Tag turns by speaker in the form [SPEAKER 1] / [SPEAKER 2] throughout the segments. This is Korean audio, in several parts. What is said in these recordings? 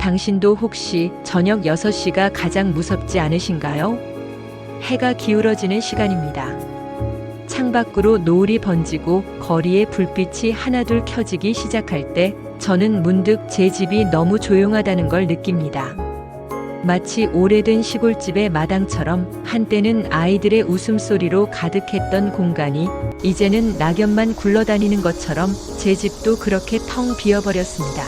[SPEAKER 1] 당신도 혹시 저녁 6시가 가장 무섭지 않으신가요? 해가 기울어지는 시간입니다. 창밖으로 노을이 번지고 거리에 불빛이 하나둘 켜지기 시작할 때 저는 문득 제 집이 너무 조용하다는 걸 느낍니다. 마치 오래된 시골집의 마당처럼 한때는 아이들의 웃음소리로 가득했던 공간이 이제는 낙엽만 굴러다니는 것처럼 제 집도 그렇게 텅 비어버렸습니다.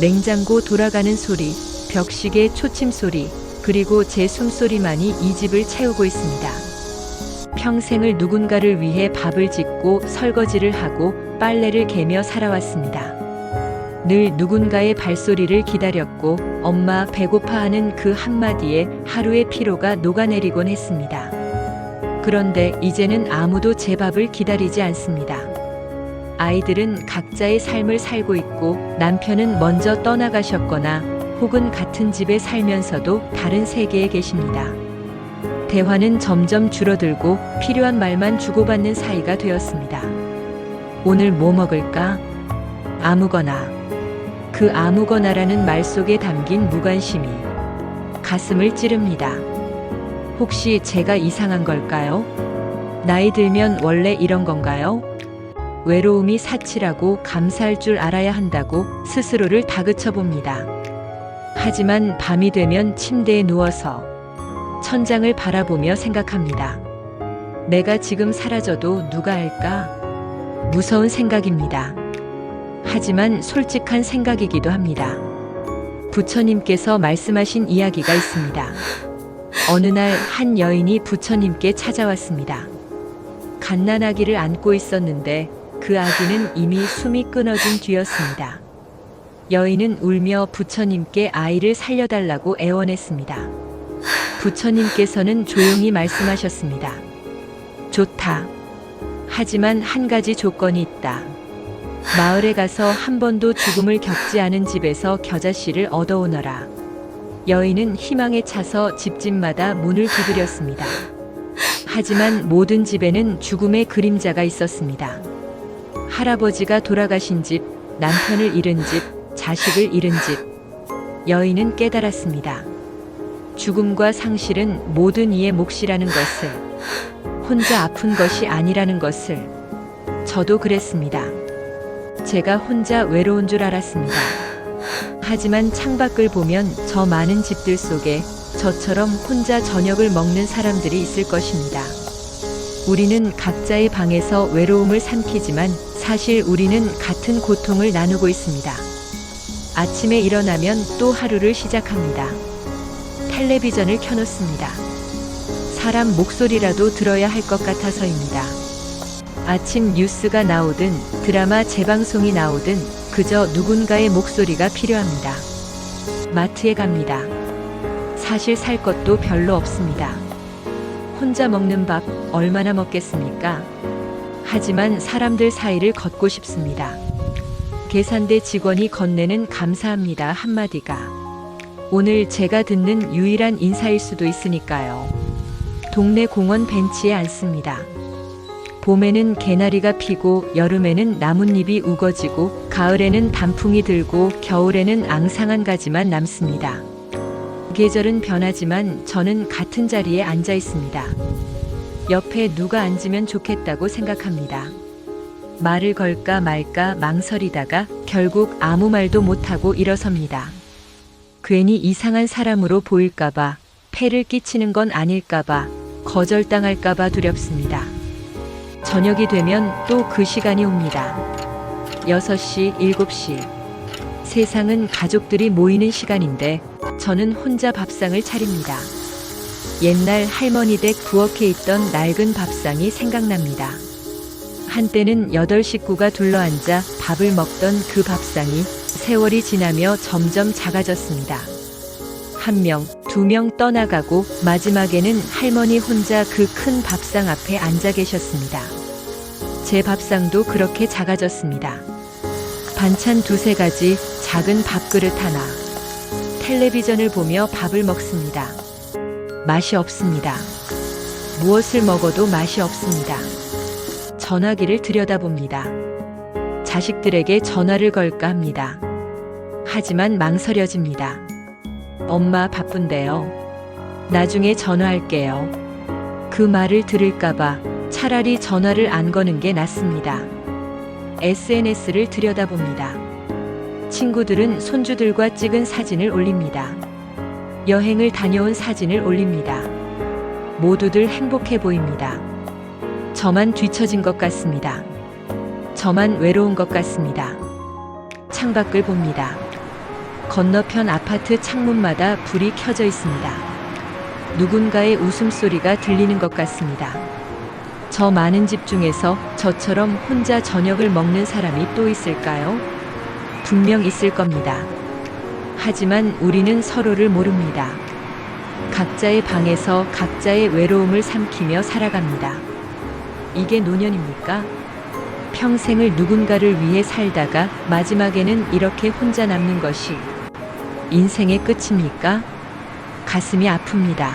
[SPEAKER 1] 냉장고 돌아가는 소리, 벽시계 초침 소리, 그리고 제 숨소리만이 이 집을 채우고 있습니다. 평생을 누군가를 위해 밥을 짓고 설거지를 하고 빨래를 개며 살아왔습니다. 늘 누군가의 발소리를 기다렸고 엄마 배고파하는 그 한마디에 하루의 피로가 녹아내리곤 했습니다. 그런데 이제는 아무도 제 밥을 기다리지 않습니다. 아이들은 각자의 삶을 살고 있고 남편은 먼저 떠나가셨거나 혹은 같은 집에 살면서도 다른 세계에 계십니다. 대화는 점점 줄어들고 필요한 말만 주고받는 사이가 되었습니다. 오늘 뭐 먹을까? 아무거나. 그 아무거나라는 말 속에 담긴 무관심이 가슴을 찌릅니다. 혹시 제가 이상한 걸까요? 나이 들면 원래 이런 건가요? 외로움이 사치라고 감사할 줄 알아야 한다고 스스로를 다그쳐 봅니다. 하지만 밤이 되면 침대에 누워서 천장을 바라보며 생각합니다. 내가 지금 사라져도 누가 알까? 무서운 생각입니다. 하지만 솔직한 생각이기도 합니다. 부처님께서 말씀하신 이야기가 있습니다. 어느 날 한 여인이 부처님께 찾아왔습니다. 갓난아기를 안고 있었는데 그 아기는 이미 숨이 끊어진 뒤였습니다. 여인은 울며 부처님께 아이를 살려달라고 애원했습니다. 부처님께서는 조용히 말씀하셨습니다. 좋다. 하지만 한 가지 조건이 있다. 마을에 가서 한 번도 죽음을 겪지 않은 집에서 겨자씨를 얻어오너라. 여인은 희망에 차서 집집마다 문을 두드렸습니다. 하지만 모든 집에는 죽음의 그림자가 있었습니다. 할아버지가 돌아가신 집, 남편을 잃은 집, 자식을 잃은 집. 여인은 깨달았습니다. 죽음과 상실은 모든 이의 몫이라는 것을, 혼자 아픈 것이 아니라는 것을. 저도 그랬습니다. 제가 혼자 외로운 줄 알았습니다. 하지만 창밖을 보면 저 많은 집들 속에 저처럼 혼자 저녁을 먹는 사람들이 있을 것입니다. 우리는 각자의 방에서 외로움을 삼키지만 사실 우리는 같은 고통을 나누고 있습니다. 아침에 일어나면 또 하루를 시작합니다. 텔레비전을 켜놓습니다. 사람 목소리라도 들어야 할 것 같아서입니다. 아침 뉴스가 나오든 드라마 재방송이 나오든 그저 누군가의 목소리가 필요합니다. 마트에 갑니다. 사실 살 것도 별로 없습니다. 혼자 먹는 밥 얼마나 먹겠습니까? 하지만 사람들 사이를 걷고 싶습니다. 계산대 직원이 건네는 감사합니다 한마디가 오늘 제가 듣는 유일한 인사일 수도 있으니까요. 동네 공원 벤치에 앉습니다. 봄에는 개나리가 피고 여름에는 나뭇잎이 우거지고 가을에는 단풍이 들고 겨울에는 앙상한 가지만 남습니다. 계절은 변하지만 저는 같은 자리에 앉아 있습니다. 옆에 누가 앉으면 좋겠다고 생각합니다. 말을 걸까 말까 망설이다가 결국 아무 말도 못하고 일어섭니다. 괜히 이상한 사람으로 보일까봐, 폐를 끼치는 건 아닐까봐, 거절당할까봐 두렵습니다. 저녁이 되면 또 그 시간이 옵니다. 6시, 7시. 세상은 가족들이 모이는 시간인데 저는 혼자 밥상을 차립니다. 옛날 할머니 댁 부엌에 있던 낡은 밥상이 생각납니다. 한때는 8 식구가 둘러앉아 밥을 먹던 그 밥상이 세월이 지나며 점점 작아졌습니다. 1명, 2명 떠나가고 마지막에는 할머니 혼자 그 큰 밥상 앞에 앉아 계셨습니다. 제 밥상도 그렇게 작아졌습니다. 반찬 2-3가지, 작은 밥그릇 하나. 텔레비전을 보며 밥을 먹습니다. 맛이 없습니다. 무엇을 먹어도 맛이 없습니다. 전화기를 들여다봅니다. 자식들에게 전화를 걸까 합니다. 하지만 망설여집니다. 엄마 바쁜데요. 나중에 전화할게요. 그 말을 들을까봐 차라리 전화를 안 거는 게 낫습니다. SNS를 들여다봅니다. 친구들은 손주들과 찍은 사진을 올립니다. 여행을 다녀온 사진을 올립니다. 모두들 행복해 보입니다. 저만 뒤처진 것 같습니다. 저만 외로운 것 같습니다. 창밖을 봅니다. 건너편 아파트 창문마다 불이 켜져 있습니다. 누군가의 웃음소리가 들리는 것 같습니다. 저 많은 집 중에서 저처럼 혼자 저녁을 먹는 사람이 또 있을까요? 분명 있을 겁니다. 하지만 우리는 서로를 모릅니다. 각자의 방에서 각자의 외로움을 삼키며 살아갑니다. 이게 노년입니까? 평생을 누군가를 위해 살다가 마지막에는 이렇게 혼자 남는 것이 인생의 끝입니까? 가슴이 아픕니다.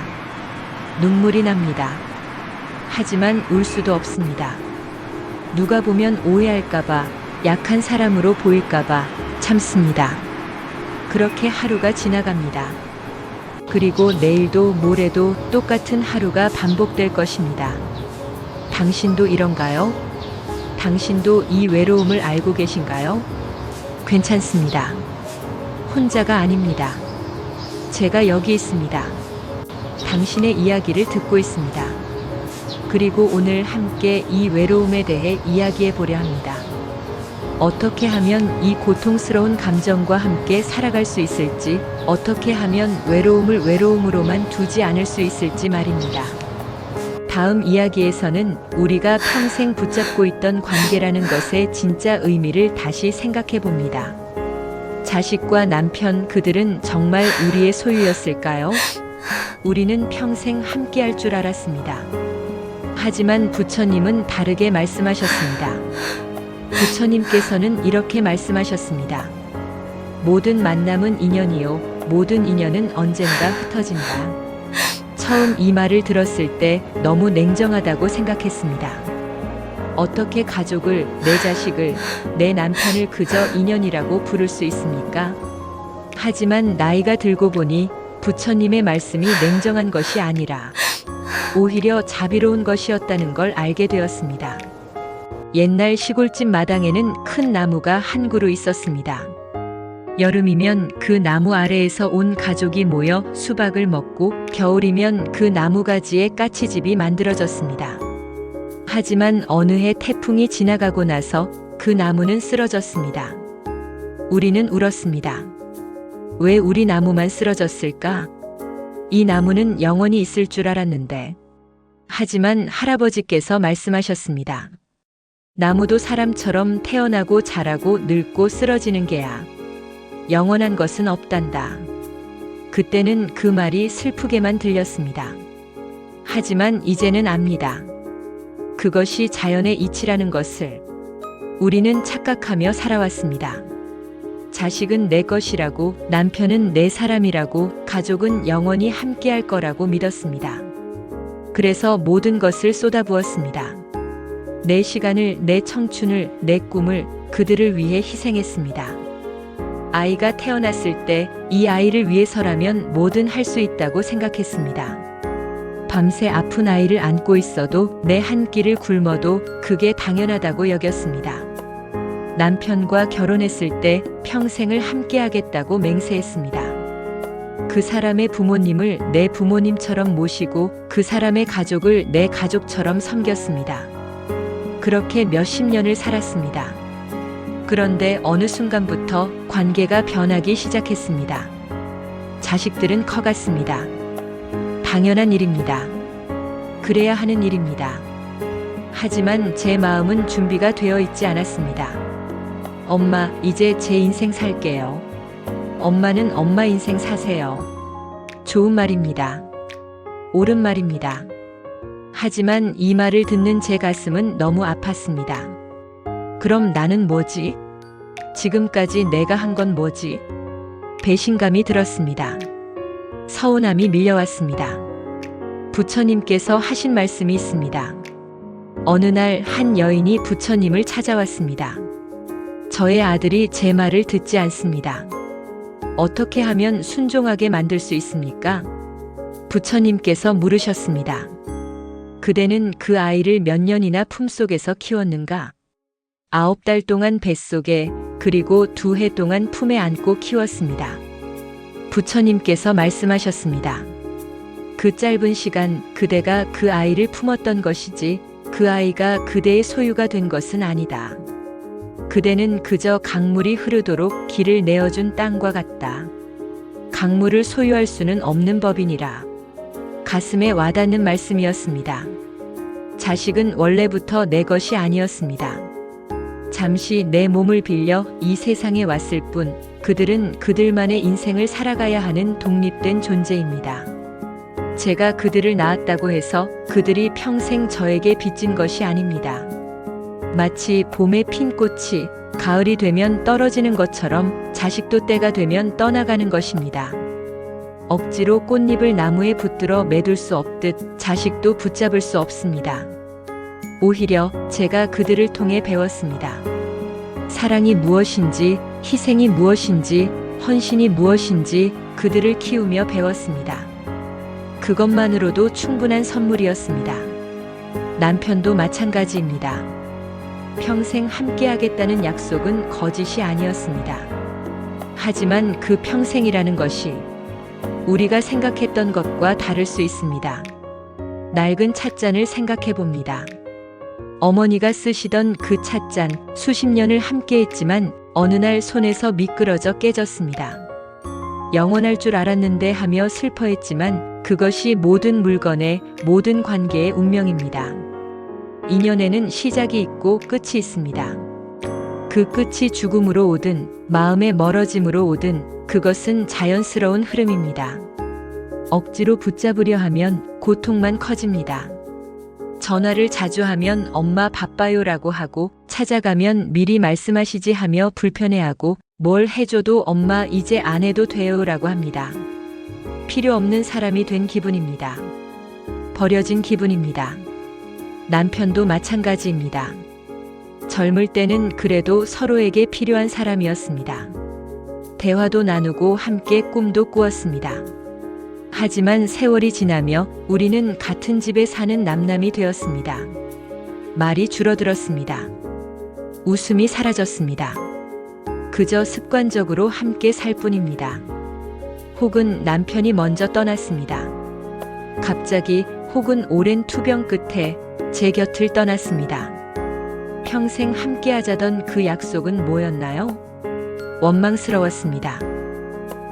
[SPEAKER 1] 눈물이 납니다. 하지만 울 수도 없습니다. 누가 보면 오해할까봐, 약한 사람으로 보일까봐 참습니다. 그렇게 하루가 지나갑니다. 그리고 내일도 모레도 똑같은 하루가 반복될 것입니다. 당신도 이런가요? 당신도 이 외로움을 알고 계신가요? 괜찮습니다. 혼자가 아닙니다. 제가 여기 있습니다. 당신의 이야기를 듣고 있습니다. 그리고 오늘 함께 이 외로움에 대해 이야기해 보려 합니다. 어떻게 하면 이 고통스러운 감정과 함께 살아갈 수 있을지, 어떻게 하면 외로움을 외로움으로만 두지 않을 수 있을지 말입니다. 다음 이야기에서는 우리가 평생 붙잡고 있던 관계라는 것의 진짜 의미를 다시 생각해 봅니다. 자식과 남편, 그들은 정말 우리의 소유였을까요? 우리는 평생 함께할 줄 알았습니다. 하지만 부처님은 다르게 말씀하셨습니다. 부처님께서는 이렇게 말씀하셨습니다. 모든 만남은 인연이요, 모든 인연은 언젠가 흩어진다. 처음 이 말을 들었을 때 너무 냉정하다고 생각했습니다. 어떻게 가족을, 내 자식을, 내 남편을 그저 인연이라고 부를 수 있습니까? 하지만 나이가 들고 보니 부처님의 말씀이 냉정한 것이 아니라 오히려 자비로운 것이었다는 걸 알게 되었습니다. 옛날 시골집 마당에는 큰 나무가 한 그루 있었습니다. 여름이면 그 나무 아래에서 온 가족이 모여 수박을 먹고, 겨울이면 그 나무가지에 까치집이 만들어졌습니다. 하지만 어느 해 태풍이 지나가고 나서 그 나무는 쓰러졌습니다. 우리는 울었습니다. 왜 우리 나무만 쓰러졌을까? 이 나무는 영원히 있을 줄 알았는데. 하지만 할아버지께서 말씀하셨습니다. 나무도 사람처럼 태어나고 자라고 늙고 쓰러지는 게야. 영원한 것은 없단다. 그때는 그 말이 슬프게만 들렸습니다. 하지만 이제는 압니다. 그것이 자연의 이치라는 것을. 우리는 착각하며 살아왔습니다. 자식은 내 것이라고, 남편은 내 사람이라고, 가족은 영원히 함께할 거라고 믿었습니다. 그래서 모든 것을 쏟아부었습니다. 내 시간을, 내 청춘을, 내 꿈을 그들을 위해 희생했습니다. 아이가 태어났을 때 이 아이를 위해서라면 뭐든 할 수 있다고 생각했습니다. 밤새 아픈 아이를 안고 있어도, 내 한 끼를 굶어도 그게 당연하다고 여겼습니다. 남편과 결혼했을 때 평생을 함께하겠다고 맹세했습니다. 그 사람의 부모님을 내 부모님처럼 모시고, 그 사람의 가족을 내 가족처럼 섬겼습니다. 그렇게 몇십 년을 살았습니다. 그런데 어느 순간부터 관계가 변하기 시작했습니다. 자식들은 커갔습니다. 당연한 일입니다. 그래야 하는 일입니다. 하지만 제 마음은 준비가 되어 있지 않았습니다. 엄마, 이제 제 인생 살게요. 엄마는 엄마 인생 사세요. 좋은 말입니다. 옳은 말입니다. 하지만 이 말을 듣는 제 가슴은 너무 아팠습니다. 그럼 나는 뭐지? 지금까지 내가 한 건 뭐지? 배신감이 들었습니다. 서운함이 밀려왔습니다. 부처님께서 하신 말씀이 있습니다. 어느 날 한 여인이 부처님을 찾아왔습니다. 저의 아들이 제 말을 듣지 않습니다. 어떻게 하면 순종하게 만들 수 있습니까? 부처님께서 물으셨습니다. 그대는 그 아이를 몇 년이나 품속에서 키웠는가? 9달 동안 뱃속에, 그리고 2해 동안 품에 안고 키웠습니다. 부처님께서 말씀하셨습니다. 그 짧은 시간 그대가 그 아이를 품었던 것이지 그 아이가 그대의 소유가 된 것은 아니다. 그대는 그저 강물이 흐르도록 길을 내어준 땅과 같다. 강물을 소유할 수는 없는 법이니라. 가슴에 와닿는 말씀이었습니다. 자식은 원래부터 내 것이 아니었습니다. 잠시 내 몸을 빌려 이 세상에 왔을 뿐 그들은 그들만의 인생을 살아가야 하는 독립된 존재입니다. 제가 그들을 낳았다고 해서 그들이 평생 저에게 빚진 것이 아닙니다. 마치 봄에 핀 꽃이 가을이 되면 떨어지는 것처럼 자식도 때가 되면 떠나가는 것입니다. 억지로 꽃잎을 나무에 붙들어 매둘 수 없듯 자식도 붙잡을 수 없습니다. 오히려 제가 그들을 통해 배웠습니다. 사랑이 무엇인지, 희생이 무엇인지, 헌신이 무엇인지 그들을 키우며 배웠습니다. 그것만으로도 충분한 선물이었습니다. 남편도 마찬가지입니다. 평생 함께하겠다는 약속은 거짓이 아니었습니다. 하지만 그 평생이라는 것이 우리가 생각했던 것과 다를 수 있습니다. 낡은 찻잔을 생각해 봅니다. 어머니가 쓰시던 그 찻잔 수십 년을 함께했지만 어느 날 손에서 미끄러져 깨졌습니다. 영원할 줄 알았는데 하며 슬퍼했지만 그것이 모든 물건의, 모든 관계의 운명입니다. 인연에는 시작이 있고 끝이 있습니다. 그 끝이 죽음으로 오든 마음의 멀어짐으로 오든 그것은 자연스러운 흐름입니다. 억지로 붙잡으려 하면 고통만 커집니다. 전화를 자주 하면 엄마 바빠요라고 하고 찾아가면 미리 말씀하시지 하며 불편해하고 뭘 해줘도 엄마 이제 안 해도 돼요라고 합니다. 필요 없는 사람이 된 기분입니다. 버려진 기분입니다. 남편도 마찬가지입니다. 젊을 때는 그래도 서로에게 필요한 사람이었습니다. 대화도 나누고 함께 꿈도 꾸었습니다. 하지만 세월이 지나며 우리는 같은 집에 사는 남남이 되었습니다. 말이 줄어들었습니다. 웃음이 사라졌습니다. 그저 습관적으로 함께 살 뿐입니다. 혹은 남편이 먼저 떠났습니다. 갑자기 혹은 오랜 투병 끝에 제 곁을 떠났습니다. 평생 함께 하자던 그 약속은 뭐였나요? 원망스러웠습니다.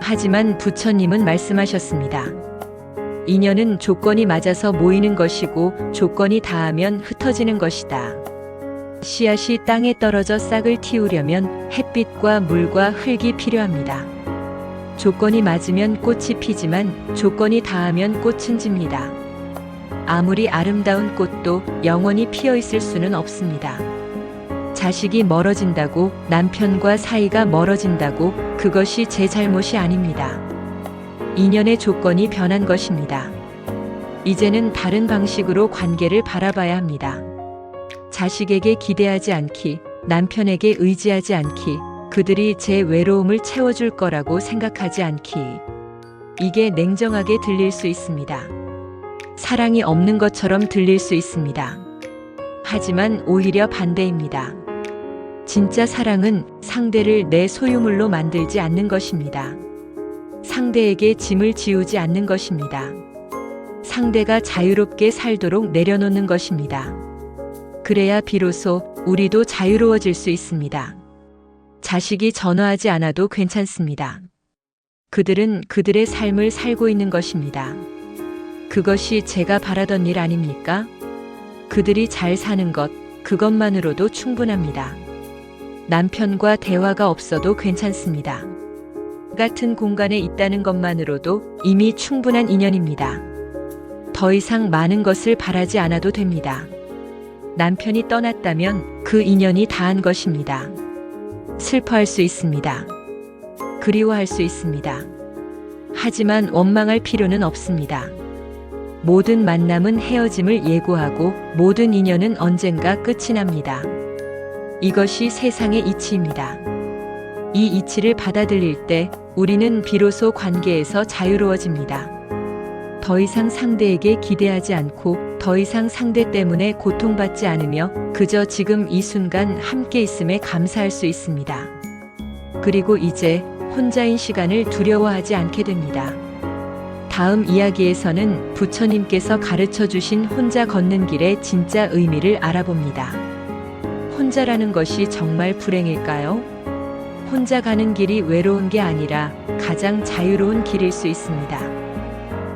[SPEAKER 1] 하지만 부처님은 말씀하셨습니다. 인연은 조건이 맞아서 모이는 것이고 조건이 닿으면 흩어지는 것이다. 씨앗이 땅에 떨어져 싹을 틔우려면 햇빛과 물과 흙이 필요합니다. 조건이 맞으면 꽃이 피지만 조건이 닿으면 꽃은 집니다. 아무리 아름다운 꽃도 영원히 피어 있을 수는 없습니다. 자식이 멀어진다고, 남편과 사이가 멀어진다고 그것이 제 잘못이 아닙니다. 인연의 조건이 변한 것입니다. 이제는 다른 방식으로 관계를 바라봐야 합니다. 자식에게 기대하지 않기, 남편에게 의지하지 않기, 그들이 제 외로움을 채워줄 거라고 생각하지 않기. 이게 냉정하게 들릴 수 있습니다. 사랑이 없는 것처럼 들릴 수 있습니다. 하지만 오히려 반대입니다. 진짜 사랑은 상대를 내 소유물로 만들지 않는 것입니다. 상대에게 짐을 지우지 않는 것입니다. 상대가 자유롭게 살도록 내려놓는 것입니다. 그래야 비로소 우리도 자유로워질 수 있습니다. 자식이 전화하지 않아도 괜찮습니다. 그들은 그들의 삶을 살고 있는 것입니다. 그것이 제가 바라던 일 아닙니까? 그들이 잘 사는 것, 그것만으로도 충분합니다. 남편과 대화가 없어도 괜찮습니다. 같은 공간에 있다는 것만으로도 이미 충분한 인연입니다. 더 이상 많은 것을 바라지 않아도 됩니다. 남편이 떠났다면 그 인연이 다한 것입니다. 슬퍼할 수 있습니다. 그리워할 수 있습니다. 하지만 원망할 필요는 없습니다. 모든 만남은 헤어짐을 예고하고 모든 인연은 언젠가 끝이 납니다. 이것이 세상의 이치입니다. 이 이치를 받아들일 때 우리는 비로소 관계에서 자유로워집니다. 더 이상 상대에게 기대하지 않고 더 이상 상대 때문에 고통받지 않으며 그저 지금 이 순간 함께 있음에 감사할 수 있습니다. 그리고 이제 혼자인 시간을 두려워하지 않게 됩니다. 다음 이야기에서는 부처님께서 가르쳐 주신 혼자 걷는 길의 진짜 의미를 알아봅니다. 혼자라는 것이 정말 불행일까요? 혼자 가는 길이 외로운 게 아니라 가장 자유로운 길일 수 있습니다.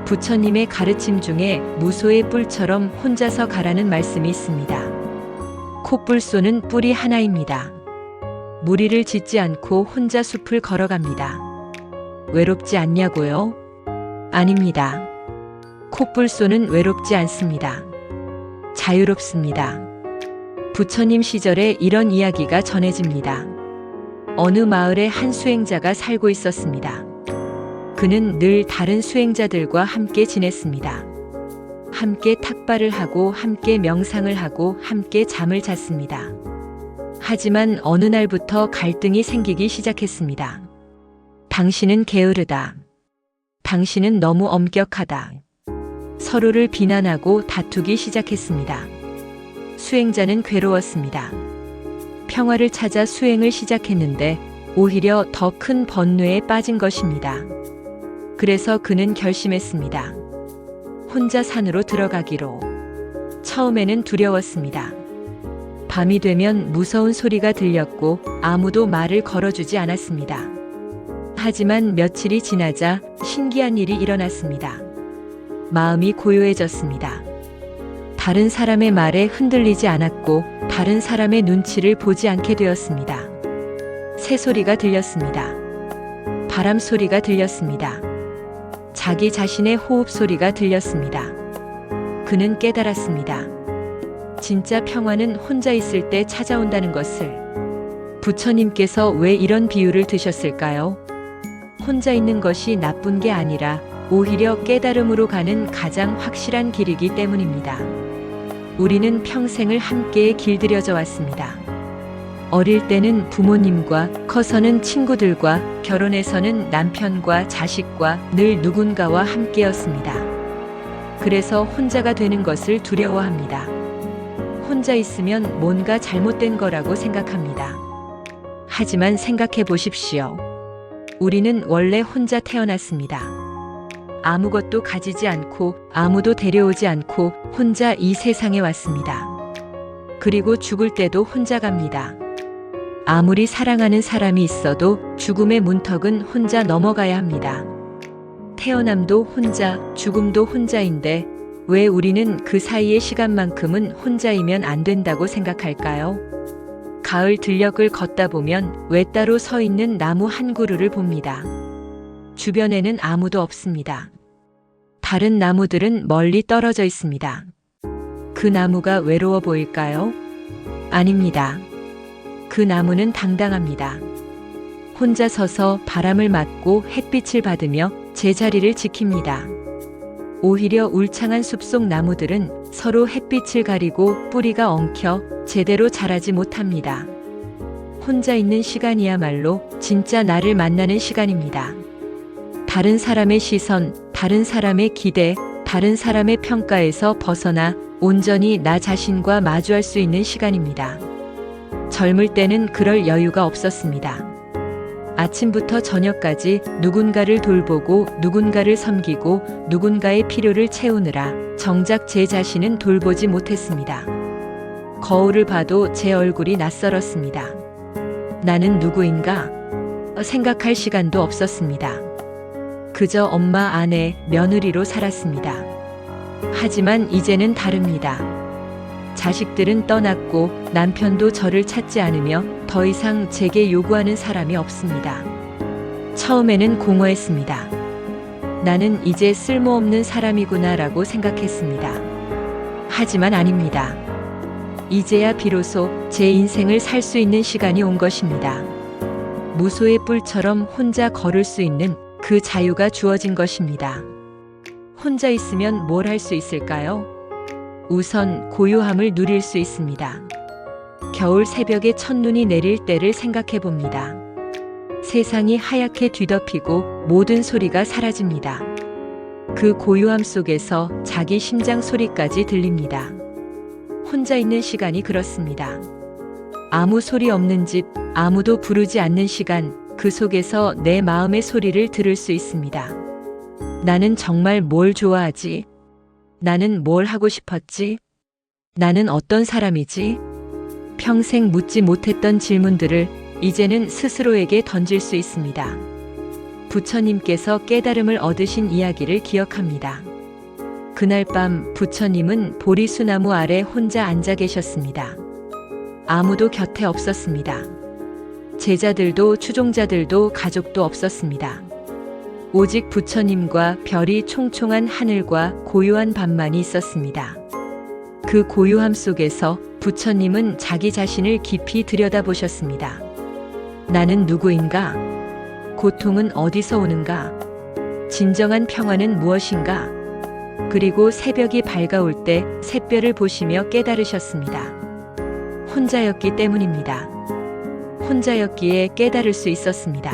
[SPEAKER 1] 부처님의 가르침 중에 무소의 뿔처럼 혼자서 가라는 말씀이 있습니다. 콧불 쏘는 뿔이 하나입니다. 무리를 짓지 않고 혼자 숲을 걸어갑니다. 외롭지 않냐고요? 아닙니다. 콧불 쏘는 외롭지 않습니다. 자유롭습니다. 부처님 시절에 이런 이야기가 전해집니다. 어느 마을에 한 수행자가 살고 있었습니다. 그는 늘 다른 수행자들과 함께 지냈습니다. 함께 탁발을 하고 함께 명상을 하고 함께 잠을 잤습니다. 하지만 어느 날부터 갈등이 생기기 시작했습니다. 당신은 게으르다. 당신은 너무 엄격하다. 서로를 비난하고 다투기 시작했습니다. 수행자는 괴로웠습니다. 평화를 찾아 수행을 시작했는데 오히려 더 큰 번뇌에 빠진 것입니다. 그래서 그는 결심했습니다. 혼자 산으로 들어가기로. 처음에는 두려웠습니다. 밤이 되면 무서운 소리가 들렸고 아무도 말을 걸어주지 않았습니다. 하지만 며칠이 지나자 신기한 일이 일어났습니다. 마음이 고요해졌습니다. 다른 사람의 말에 흔들리지 않았고 다른 사람의 눈치를 보지 않게 되었습니다. 새소리가 들렸습니다. 바람 소리가 들렸습니다. 자기 자신의 호흡 소리가 들렸습니다. 그는 깨달았습니다. 진짜 평화는 혼자 있을 때 찾아온다는 것을. 부처님께서 왜 이런 비유를 드셨을까요? 혼자 있는 것이 나쁜 게 아니라 오히려 깨달음으로 가는 가장 확실한 길이기 때문입니다. 우리는 평생을 함께 길들여져 왔습니다. 어릴 때는 부모님과, 커서는 친구들과, 결혼해서는 남편과 자식과 늘 누군가와 함께였습니다. 그래서 혼자가 되는 것을 두려워합니다. 혼자 있으면 뭔가 잘못된 거라고 생각합니다. 하지만 생각해 보십시오. 우리는 원래 혼자 태어났습니다. 아무것도 가지지 않고 아무도 데려오지 않고 혼자 이 세상에 왔습니다. 그리고 죽을 때도 혼자 갑니다. 아무리 사랑하는 사람이 있어도 죽음의 문턱은 혼자 넘어가야 합니다. 태어남도 혼자, 죽음도 혼자인데 왜 우리는 그 사이의 시간만큼은 혼자이면 안 된다고 생각할까요? 가을 들녘을 걷다 보면 외따로 서 있는 나무 한 그루를 봅니다. 주변에는 아무도 없습니다. 다른 나무들은 멀리 떨어져 있습니다. 그 나무가 외로워 보일까요? 아닙니다. 그 나무는 당당합니다. 혼자 서서 바람을 맞고 햇빛을 받으며 제자리를 지킵니다. 오히려 울창한 숲속 나무들은 서로 햇빛을 가리고 뿌리가 엉켜 제대로 자라지 못합니다. 혼자 있는 시간이야말로 진짜 나를 만나는 시간입니다. 다른 사람의 시선, 다른 사람의 기대, 다른 사람의 평가에서 벗어나 온전히 나 자신과 마주할 수 있는 시간입니다. 젊을 때는 그럴 여유가 없었습니다. 아침부터 저녁까지 누군가를 돌보고 누군가를 섬기고 누군가의 필요를 채우느라 정작 제 자신은 돌보지 못했습니다. 거울을 봐도 제 얼굴이 낯설었습니다. 나는 누구인가? 생각할 시간도 없었습니다. 그저 엄마, 아내, 며느리로 살았습니다. 하지만 이제는 다릅니다. 자식들은 떠났고 남편도 저를 찾지 않으며 더 이상 제게 요구하는 사람이 없습니다. 처음에는 공허했습니다. 나는 이제 쓸모없는 사람이구나라고 생각했습니다. 하지만 아닙니다. 이제야 비로소 제 인생을 살 수 있는 시간이 온 것입니다. 무소의 뿔처럼 혼자 걸을 수 있는 그 자유가 주어진 것입니다. 혼자 있으면 뭘 할 수 있을까요? 우선 고요함을 누릴 수 있습니다. 겨울 새벽에 첫눈이 내릴 때를 생각해 봅니다. 세상이 하얗게 뒤덮이고 모든 소리가 사라집니다. 그 고요함 속에서 자기 심장 소리까지 들립니다. 혼자 있는 시간이 그렇습니다. 아무 소리 없는 집, 아무도 부르지 않는 시간, 그 속에서 내 마음의 소리를 들을 수 있습니다. 나는 정말 뭘 좋아하지? 나는 뭘 하고 싶었지? 나는 어떤 사람이지? 평생 묻지 못했던 질문들을 이제는 스스로에게 던질 수 있습니다. 부처님께서 깨달음을 얻으신 이야기를 기억합니다. 그날 밤 부처님은 보리수나무 아래 혼자 앉아 계셨습니다. 아무도 곁에 없었습니다. 제자들도 추종자들도 가족도 없었습니다. 오직 부처님과 별이 총총한 하늘과 고요한 밤만이 있었습니다. 그 고요함 속에서 부처님은 자기 자신을 깊이 들여다보셨습니다. 나는 누구인가? 고통은 어디서 오는가? 진정한 평화는 무엇인가? 그리고 새벽이 밝아올 때 샛별을 보시며 깨달으셨습니다. 혼자였기 때문입니다. 혼자였기에 깨달을 수 있었습니다.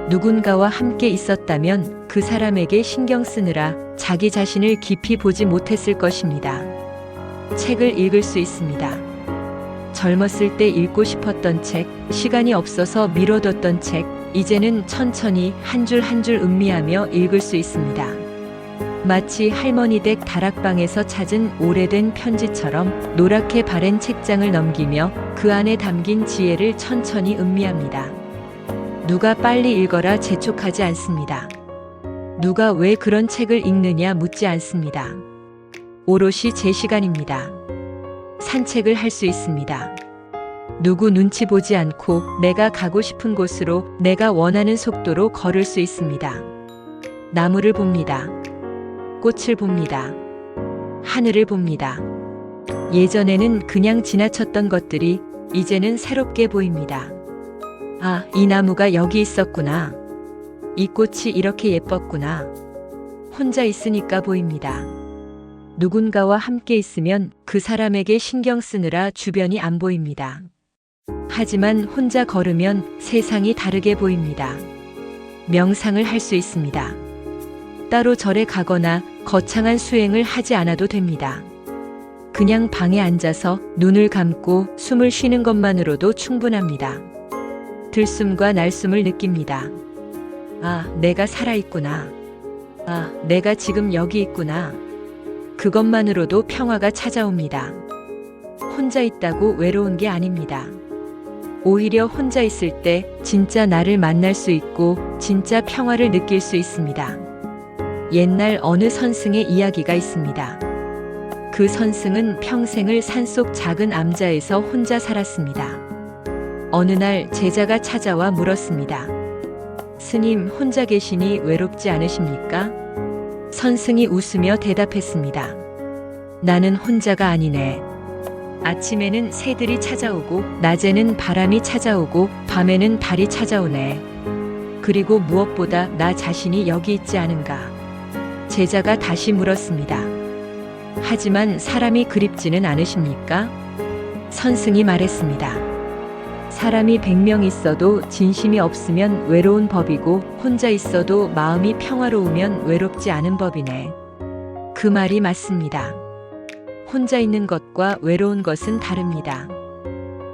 [SPEAKER 1] 누군가와 함께 있었다면 그 사람에게 신경 쓰느라 자기 자신을 깊이 보지 못했을 것입니다. 책을 읽을 수 있습니다. 젊었을 때 읽고 싶었던 책, 시간이 없어서 미뤄뒀던 책, 이제는 천천히 한 줄 한 줄 음미하며 읽을 수 있습니다. 마치 할머니 댁 다락방에서 찾은 오래된 편지처럼 노랗게 바랜 책장을 넘기며 그 안에 담긴 지혜를 천천히 음미합니다. 누가 빨리 읽어라 재촉하지 않습니다. 누가 왜 그런 책을 읽느냐 묻지 않습니다. 오롯이 제 시간입니다. 산책을 할 수 있습니다. 누구 눈치 보지 않고 내가 가고 싶은 곳으로 내가 원하는 속도로 걸을 수 있습니다. 나무를 봅니다. 꽃을 봅니다. 하늘을 봅니다. 예전에는 그냥 지나쳤던 것들이 이제는 새롭게 보입니다. 아, 이 나무가 여기 있었구나. 이 꽃이 이렇게 예뻤구나. 혼자 있으니까 보입니다. 누군가와 함께 있으면 그 사람에게 신경 쓰느라 주변이 안 보입니다. 하지만 혼자 걸으면 세상이 다르게 보입니다. 명상을 할 수 있습니다. 따로 절에 가거나 거창한 수행을 하지 않아도 됩니다. 그냥 방에 앉아서 눈을 감고 숨을 쉬는 것만으로도 충분합니다. 들숨과 날숨을 느낍니다. 아, 내가 살아있구나. 아, 내가 지금 여기 있구나. 그것만으로도 평화가 찾아옵니다. 혼자 있다고 외로운 게 아닙니다. 오히려 혼자 있을 때 진짜 나를 만날 수 있고 진짜 평화를 느낄 수 있습니다. 옛날 어느 선승의 이야기가 있습니다. 그 선승은 평생을 산속 작은 암자에서 혼자 살았습니다. 어느 날 제자가 찾아와 물었습니다. 스님, 혼자 계시니 외롭지 않으십니까? 선승이 웃으며 대답했습니다. 나는 혼자가 아니네. 아침에는 새들이 찾아오고 낮에는 바람이 찾아오고 밤에는 달이 찾아오네. 그리고 무엇보다 나 자신이 여기 있지 않은가. 제자가 다시 물었습니다. 하지만 사람이 그립지는 않으십니까? 선승이 말했습니다. 사람이 100명 있어도 진심이 없으면 외로운 법이고 혼자 있어도 마음이 평화로우면 외롭지 않은 법이네. 그 말이 맞습니다. 혼자 있는 것과 외로운 것은 다릅니다.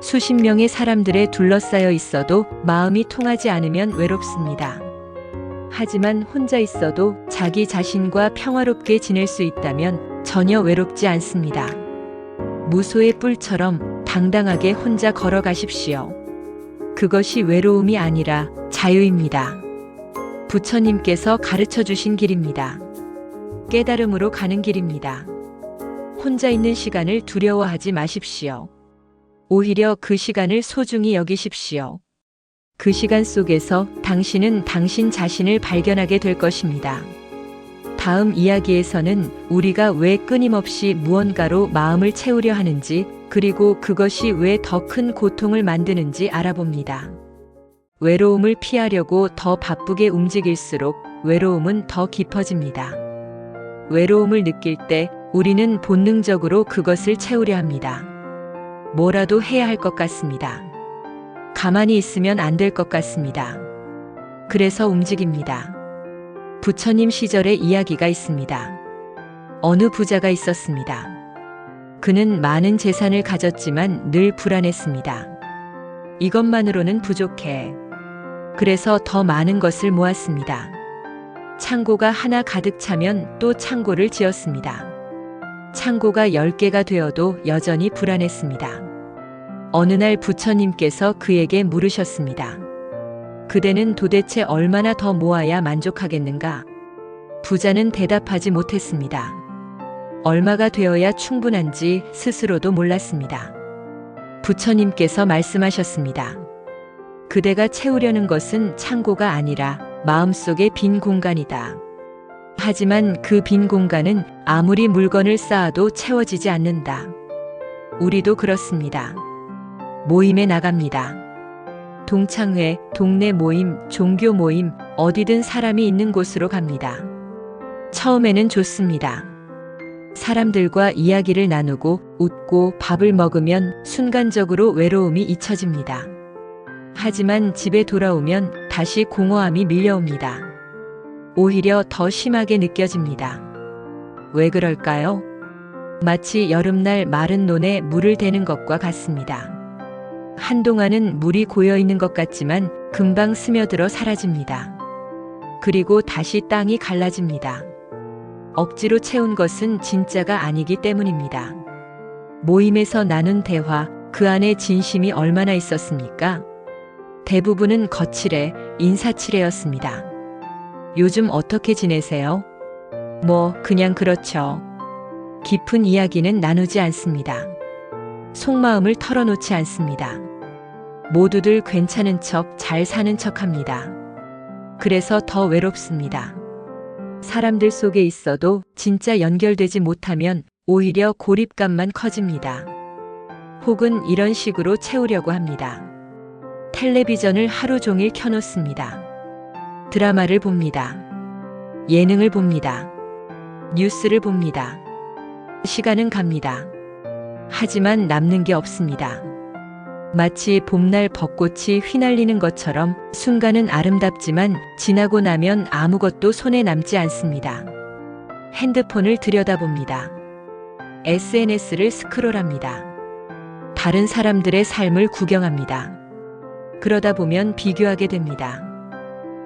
[SPEAKER 1] 수십 명의 사람들에 둘러싸여 있어도 마음이 통하지 않으면 외롭습니다. 하지만 혼자 있어도 자기 자신과 평화롭게 지낼 수 있다면 전혀 외롭지 않습니다. 무소의 뿔처럼 당당하게 혼자 걸어가십시오. 그것이 외로움이 아니라 자유입니다. 부처님께서 가르쳐 주신 길입니다. 깨달음으로 가는 길입니다. 혼자 있는 시간을 두려워하지 마십시오. 오히려 그 시간을 소중히 여기십시오. 그 시간 속에서 당신은 당신 자신을 발견하게 될 것입니다. 다음 이야기에서는 우리가 왜 끊임없이 무언가로 마음을 채우려 하는지, 그리고 그것이 왜 더 큰 고통을 만드는지 알아봅니다. 외로움을 피하려고 더 바쁘게 움직일수록 외로움은 더 깊어집니다. 외로움을 느낄 때 우리는 본능적으로 그것을 채우려 합니다. 뭐라도 해야 할 것 같습니다. 가만히 있으면 안 될 것 같습니다. 그래서 움직입니다. 부처님 시절의 이야기가 있습니다. 어느 부자가 있었습니다. 그는 많은 재산을 가졌지만 늘 불안했습니다. 이것만으로는 부족해. 그래서 더 많은 것을 모았습니다. 창고가 하나 가득 차면 또 창고를 지었습니다. 창고가 10개가 되어도 여전히 불안했습니다. 어느 날 부처님께서 그에게 물으셨습니다. 그대는 도대체 얼마나 더 모아야 만족하겠는가? 부자는 대답하지 못했습니다. 얼마가 되어야 충분한지 스스로도 몰랐습니다. 부처님께서 말씀하셨습니다. 그대가 채우려는 것은 창고가 아니라 마음속의 빈 공간이다. 하지만 그 빈 공간은 아무리 물건을 쌓아도 채워지지 않는다. 우리도 그렇습니다. 모임에 나갑니다. 동창회, 동네 모임, 종교 모임, 어디든 사람이 있는 곳으로 갑니다. 처음에는 좋습니다. 사람들과 이야기를 나누고 웃고 밥을 먹으면 순간적으로 외로움이 잊혀집니다. 하지만 집에 돌아오면 다시 공허함이 밀려옵니다. 오히려 더 심하게 느껴집니다. 왜 그럴까요? 마치 여름날 마른 논에 물을 대는 것과 같습니다. 한동안은 물이 고여 있는 것 같지만 금방 스며들어 사라집니다. 그리고 다시 땅이 갈라집니다. 억지로 채운 것은 진짜가 아니기 때문입니다. 모임에서 나눈 대화, 그 안에 진심이 얼마나 있었습니까? 대부분은 거칠해, 인사치레였습니다. 요즘 어떻게 지내세요? 그냥 그렇죠. 깊은 이야기는 나누지 않습니다. 속마음을 털어놓지 않습니다. 모두들 괜찮은 척, 잘 사는 척 합니다. 그래서 더 외롭습니다. 사람들 속에 있어도 진짜 연결되지 못하면 오히려 고립감만 커집니다. 혹은 이런 식으로 채우려고 합니다. 텔레비전을 하루 종일 켜놓습니다. 드라마를 봅니다. 예능을 봅니다. 뉴스를 봅니다. 시간은 갑니다. 하지만 남는 게 없습니다. 마치 봄날 벚꽃이 휘날리는 것처럼 순간은 아름답지만 지나고 나면 아무것도 손에 남지 않습니다. 핸드폰을 들여다봅니다. SNS를 스크롤합니다. 다른 사람들의 삶을 구경합니다. 그러다 보면 비교하게 됩니다.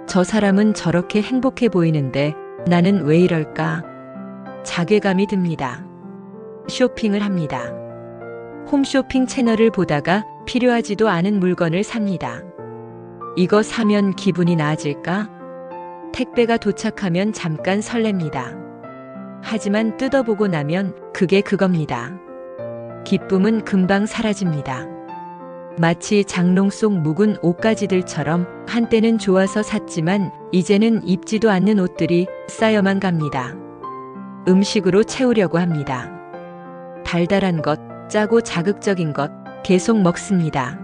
[SPEAKER 1] 저 사람은 저렇게 행복해 보이는데 나는 왜 이럴까? 자괴감이 듭니다. 쇼핑을 합니다. 홈쇼핑 채널을 보다가 필요하지도 않은 물건을 삽니다. 이거 사면 기분이 나아질까? 택배가 도착하면 잠깐 설렙니다. 하지만 뜯어보고 나면 그게 그겁니다. 기쁨은 금방 사라집니다. 마치 장롱 속 묵은 옷가지들처럼 한때는 좋아서 샀지만 이제는 입지도 않는 옷들이 쌓여만 갑니다. 음식으로 채우려고 합니다. 달달한 것, 짜고 자극적인 것 계속 먹습니다.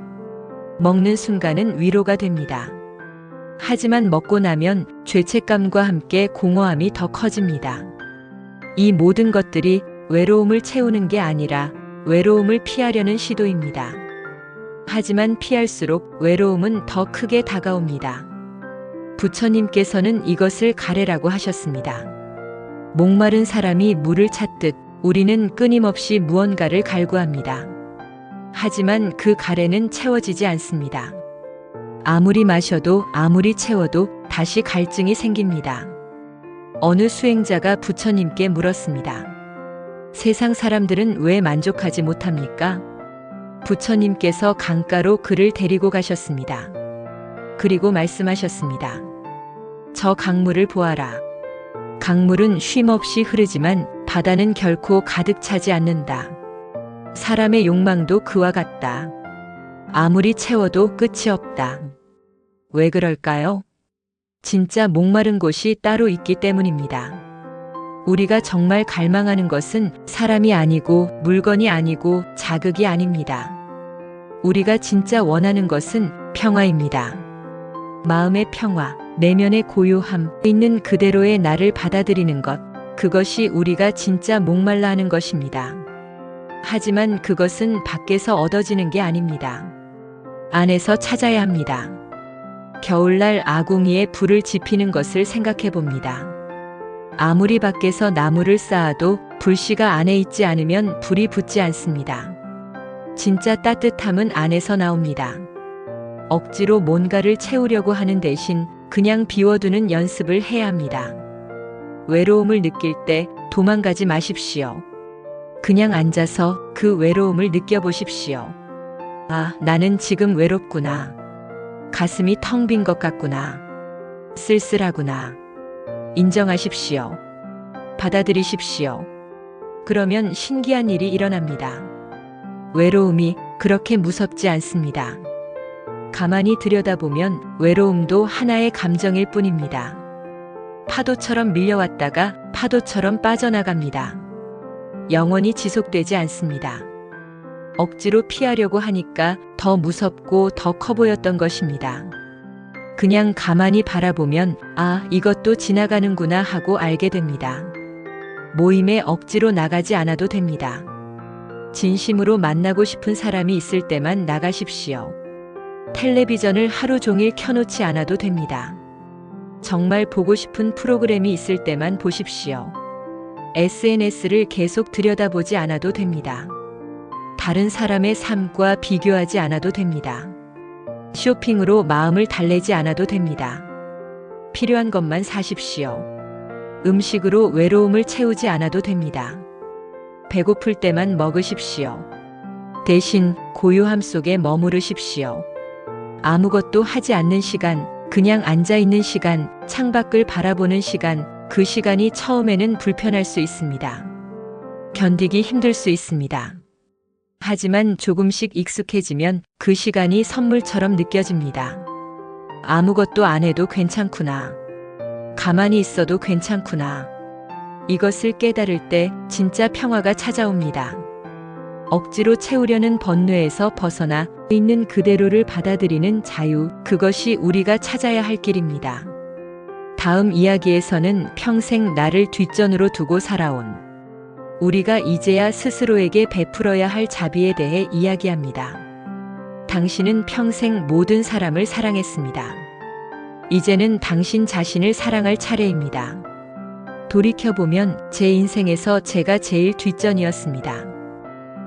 [SPEAKER 1] 먹는 순간은 위로가 됩니다. 하지만 먹고 나면 죄책감과 함께 공허함이 더 커집니다. 이 모든 것들이 외로움을 채우는 게 아니라 외로움을 피하려는 시도입니다. 하지만 피할수록 외로움은 더 크게 다가옵니다. 부처님께서는 이것을 가래라고 하셨습니다. 목마른 사람이 물을 찾듯 우리는 끊임없이 무언가를 갈구합니다. 하지만 그 가래는 채워지지 않습니다. 아무리 마셔도 아무리 채워도 다시 갈증이 생깁니다. 어느 수행자가 부처님께 물었습니다. 세상 사람들은 왜 만족하지 못합니까? 부처님께서 강가로 그를 데리고 가셨습니다. 그리고 말씀하셨습니다. 저 강물을 보아라. 강물은 쉼없이 흐르지만 바다는 결코 가득 차지 않는다. 사람의 욕망도 그와 같다. 아무리 채워도 끝이 없다. 왜 그럴까요? 진짜 목마른 곳이 따로 있기 때문입니다. 우리가 정말 갈망하는 것은 사람이 아니고 물건이 아니고 자극이 아닙니다. 우리가 진짜 원하는 것은 평화입니다. 마음의 평화, 내면의 고요함, 있는 그대로의 나를 받아들이는 것, 그것이 우리가 진짜 목말라 하는 것입니다. 하지만 그것은 밖에서 얻어지는 게 아닙니다. 안에서 찾아야 합니다. 겨울날 아궁이에 불을 지피는 것을 생각해 봅니다. 아무리 밖에서 나무를 쌓아도 불씨가 안에 있지 않으면 불이 붙지 않습니다. 진짜 따뜻함은 안에서 나옵니다. 억지로 뭔가를 채우려고 하는 대신 그냥 비워두는 연습을 해야 합니다. 외로움을 느낄 때 도망가지 마십시오. 그냥 앉아서 그 외로움을 느껴보십시오. 아, 나는 지금 외롭구나. 가슴이 텅 빈 것 같구나. 쓸쓸하구나. 인정하십시오. 받아들이십시오. 그러면 신기한 일이 일어납니다. 외로움이 그렇게 무섭지 않습니다. 가만히 들여다보면 외로움도 하나의 감정일 뿐입니다. 파도처럼 밀려왔다가 파도처럼 빠져나갑니다. 영원히 지속되지 않습니다. 억지로 피하려고 하니까 더 무섭고 더 커 보였던 것입니다. 그냥 가만히 바라보면 아, 이것도 지나가는구나 하고 알게 됩니다. 모임에 억지로 나가지 않아도 됩니다. 진심으로 만나고 싶은 사람이 있을 때만 나가십시오. 텔레비전을 하루 종일 켜놓지 않아도 됩니다. 정말 보고 싶은 프로그램이 있을 때만 보십시오. SNS를 계속 들여다보지 않아도 됩니다. 다른 사람의 삶과 비교하지 않아도 됩니다. 쇼핑으로 마음을 달래지 않아도 됩니다. 필요한 것만 사십시오. 음식으로 외로움을 채우지 않아도 됩니다. 배고플 때만 먹으십시오. 대신 고요함 속에 머무르십시오. 아무것도 하지 않는 시간, 그냥 앉아있는 시간, 창밖을 바라보는 시간, 그 시간이 처음에는 불편할 수 있습니다. 견디기 힘들 수 있습니다. 하지만 조금씩 익숙해지면 그 시간이 선물처럼 느껴집니다. 아무것도 안 해도 괜찮구나. 가만히 있어도 괜찮구나. 이것을 깨달을 때 진짜 평화가 찾아옵니다. 억지로 채우려는 번뇌에서 벗어나 있는 그대로를 받아들이는 자유, 그것이 우리가 찾아야 할 길입니다. 다음 이야기에서는 평생 나를 뒷전으로 두고 살아온 우리가 이제야 스스로에게 베풀어야 할 자비에 대해 이야기합니다. 당신은 평생 모든 사람을 사랑했습니다. 이제는 당신 자신을 사랑할 차례입니다. 돌이켜보면 제 인생에서 제가 제일 뒷전이었습니다.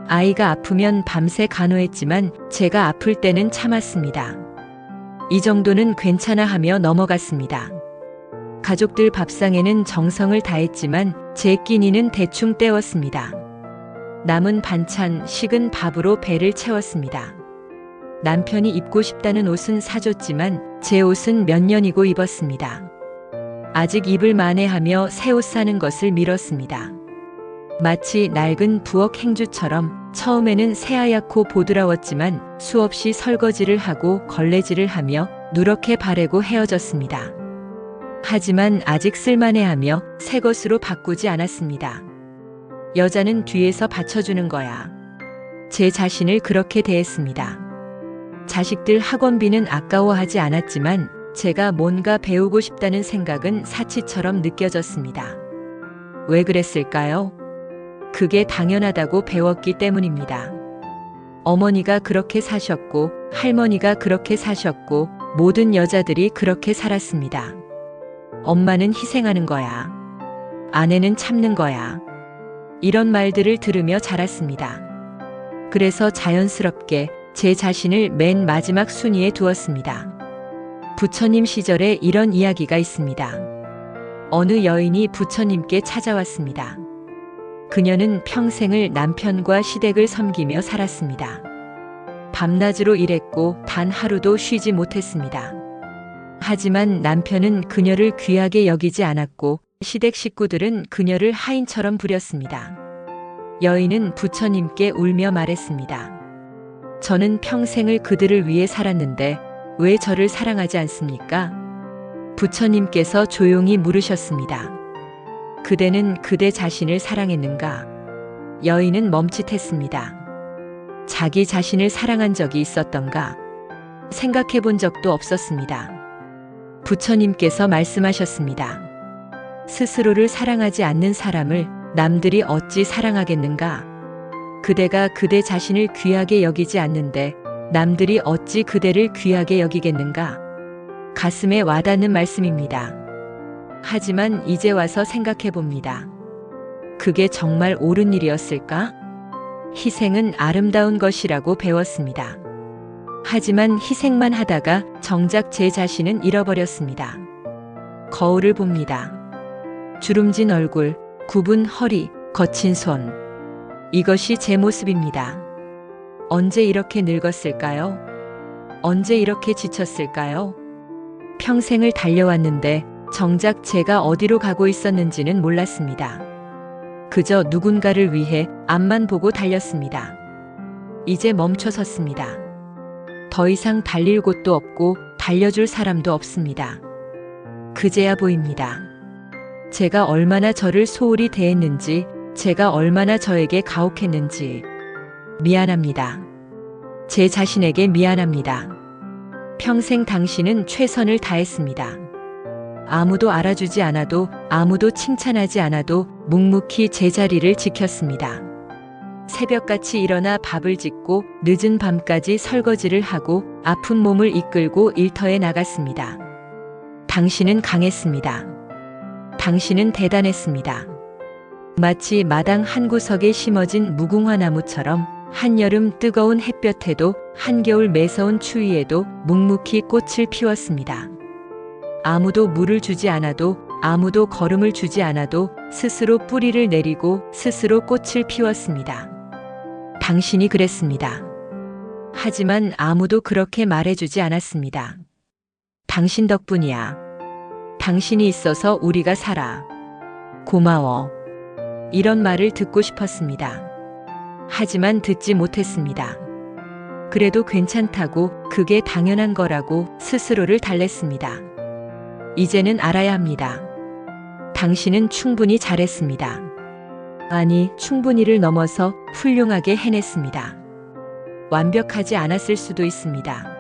[SPEAKER 1] 아이가 아프면 밤새 간호했지만 제가 아플 때는 참았습니다. 이 정도는 괜찮아 하며 넘어갔습니다. 가족들 밥상에는 정성을 다했지만 제 끼니는 대충 때웠습니다. 남은 반찬, 식은 밥으로 배를 채웠습니다. 남편이 입고 싶다는 옷은 사줬지만 제 옷은 몇 년이고 입었습니다. 아직 입을 만회하며 새 옷 사는 것을 미뤘습니다. 마치 낡은 부엌 행주처럼 처음에는 새하얗고 보드라웠지만 수없이 설거지를 하고 걸레질을 하며 누렇게 바래고 헤어졌습니다. 하지만 아직 쓸만해하며 새 것으로 바꾸지 않았습니다. 여자는 뒤에서 받쳐주는 거야. 제 자신을 그렇게 대했습니다. 자식들 학원비는 아까워하지 않았지만 제가 뭔가 배우고 싶다는 생각은 사치처럼 느껴졌습니다. 왜 그랬을까요? 그게 당연하다고 배웠기 때문입니다. 어머니가 그렇게 사셨고 할머니가 그렇게 사셨고 모든 여자들이 그렇게 살았습니다. 엄마는 희생하는 거야. 아내는 참는 거야. 이런 말들을 들으며 자랐습니다. 그래서 자연스럽게 제 자신을 맨 마지막 순위에 두었습니다. 부처님 시절에 이런 이야기가 있습니다. 어느 여인이 부처님께 찾아왔습니다. 그녀는 평생을 남편과 시댁을 섬기며 살았습니다. 밤낮으로 일했고 단 하루도 쉬지 못했습니다. 하지만 남편은 그녀를 귀하게 여기지 않았고 시댁 식구들은 그녀를 하인처럼 부렸습니다. 여인은 부처님께 울며 말했습니다. 저는 평생을 그들을 위해 살았는데 왜 저를 사랑하지 않습니까? 부처님께서 조용히 물으셨습니다. 그대는 그대 자신을 사랑했는가? 여인은 멈칫했습니다. 자기 자신을 사랑한 적이 있었던가? 생각해 본 적도 없었습니다. 부처님께서 말씀하셨습니다. 스스로를 사랑하지 않는 사람을 남들이 어찌 사랑하겠는가? 그대가 그대 자신을 귀하게 여기지 않는데 남들이 어찌 그대를 귀하게 여기겠는가? 가슴에 와닿는 말씀입니다. 하지만 이제 와서 생각해 봅니다. 그게 정말 옳은 일이었을까? 희생은 아름다운 것이라고 배웠습니다. 하지만 희생만 하다가 정작 제 자신은 잃어버렸습니다. 거울을 봅니다. 주름진 얼굴, 굽은 허리, 거친 손. 이것이 제 모습입니다. 언제 이렇게 늙었을까요? 언제 이렇게 지쳤을까요? 평생을 달려왔는데 정작 제가 어디로 가고 있었는지는 몰랐습니다. 그저 누군가를 위해 앞만 보고 달렸습니다. 이제 멈춰 섰습니다. 더 이상 달릴 곳도 없고 달려줄 사람도 없습니다. 그제야 보입니다. 제가 얼마나 저를 소홀히 대했는지, 제가 얼마나 저에게 가혹했는지. 미안합니다. 제 자신에게 미안합니다. 평생 당신은 최선을 다했습니다. 아무도 알아주지 않아도, 아무도 칭찬하지 않아도 묵묵히 제 자리를 지켰습니다. 새벽같이 일어나 밥을 짓고 늦은 밤까지 설거지를 하고 아픈 몸을 이끌고 일터에 나갔습니다. 당신은 강했습니다. 당신은 대단했습니다. 마치 마당 한 구석에 심어진 무궁화 나무처럼 한여름 뜨거운 햇볕에도 한겨울 매서운 추위에도 묵묵히 꽃을 피웠습니다. 아무도 물을 주지 않아도, 아무도 거름을 주지 않아도 스스로 뿌리를 내리고 스스로 꽃을 피웠습니다. 당신이 그랬습니다. 하지만 아무도 그렇게 말해주지 않았습니다. 당신 덕분이야. 당신이 있어서 우리가 살아. 고마워. 이런 말을 듣고 싶었습니다. 하지만 듣지 못했습니다. 그래도 괜찮다고, 그게 당연한 거라고 스스로를 달랬습니다. 이제는 알아야 합니다. 당신은 충분히 잘했습니다. 아니, 충분히를 넘어서 훌륭하게 해냈습니다. 완벽하지 않았을 수도 있습니다.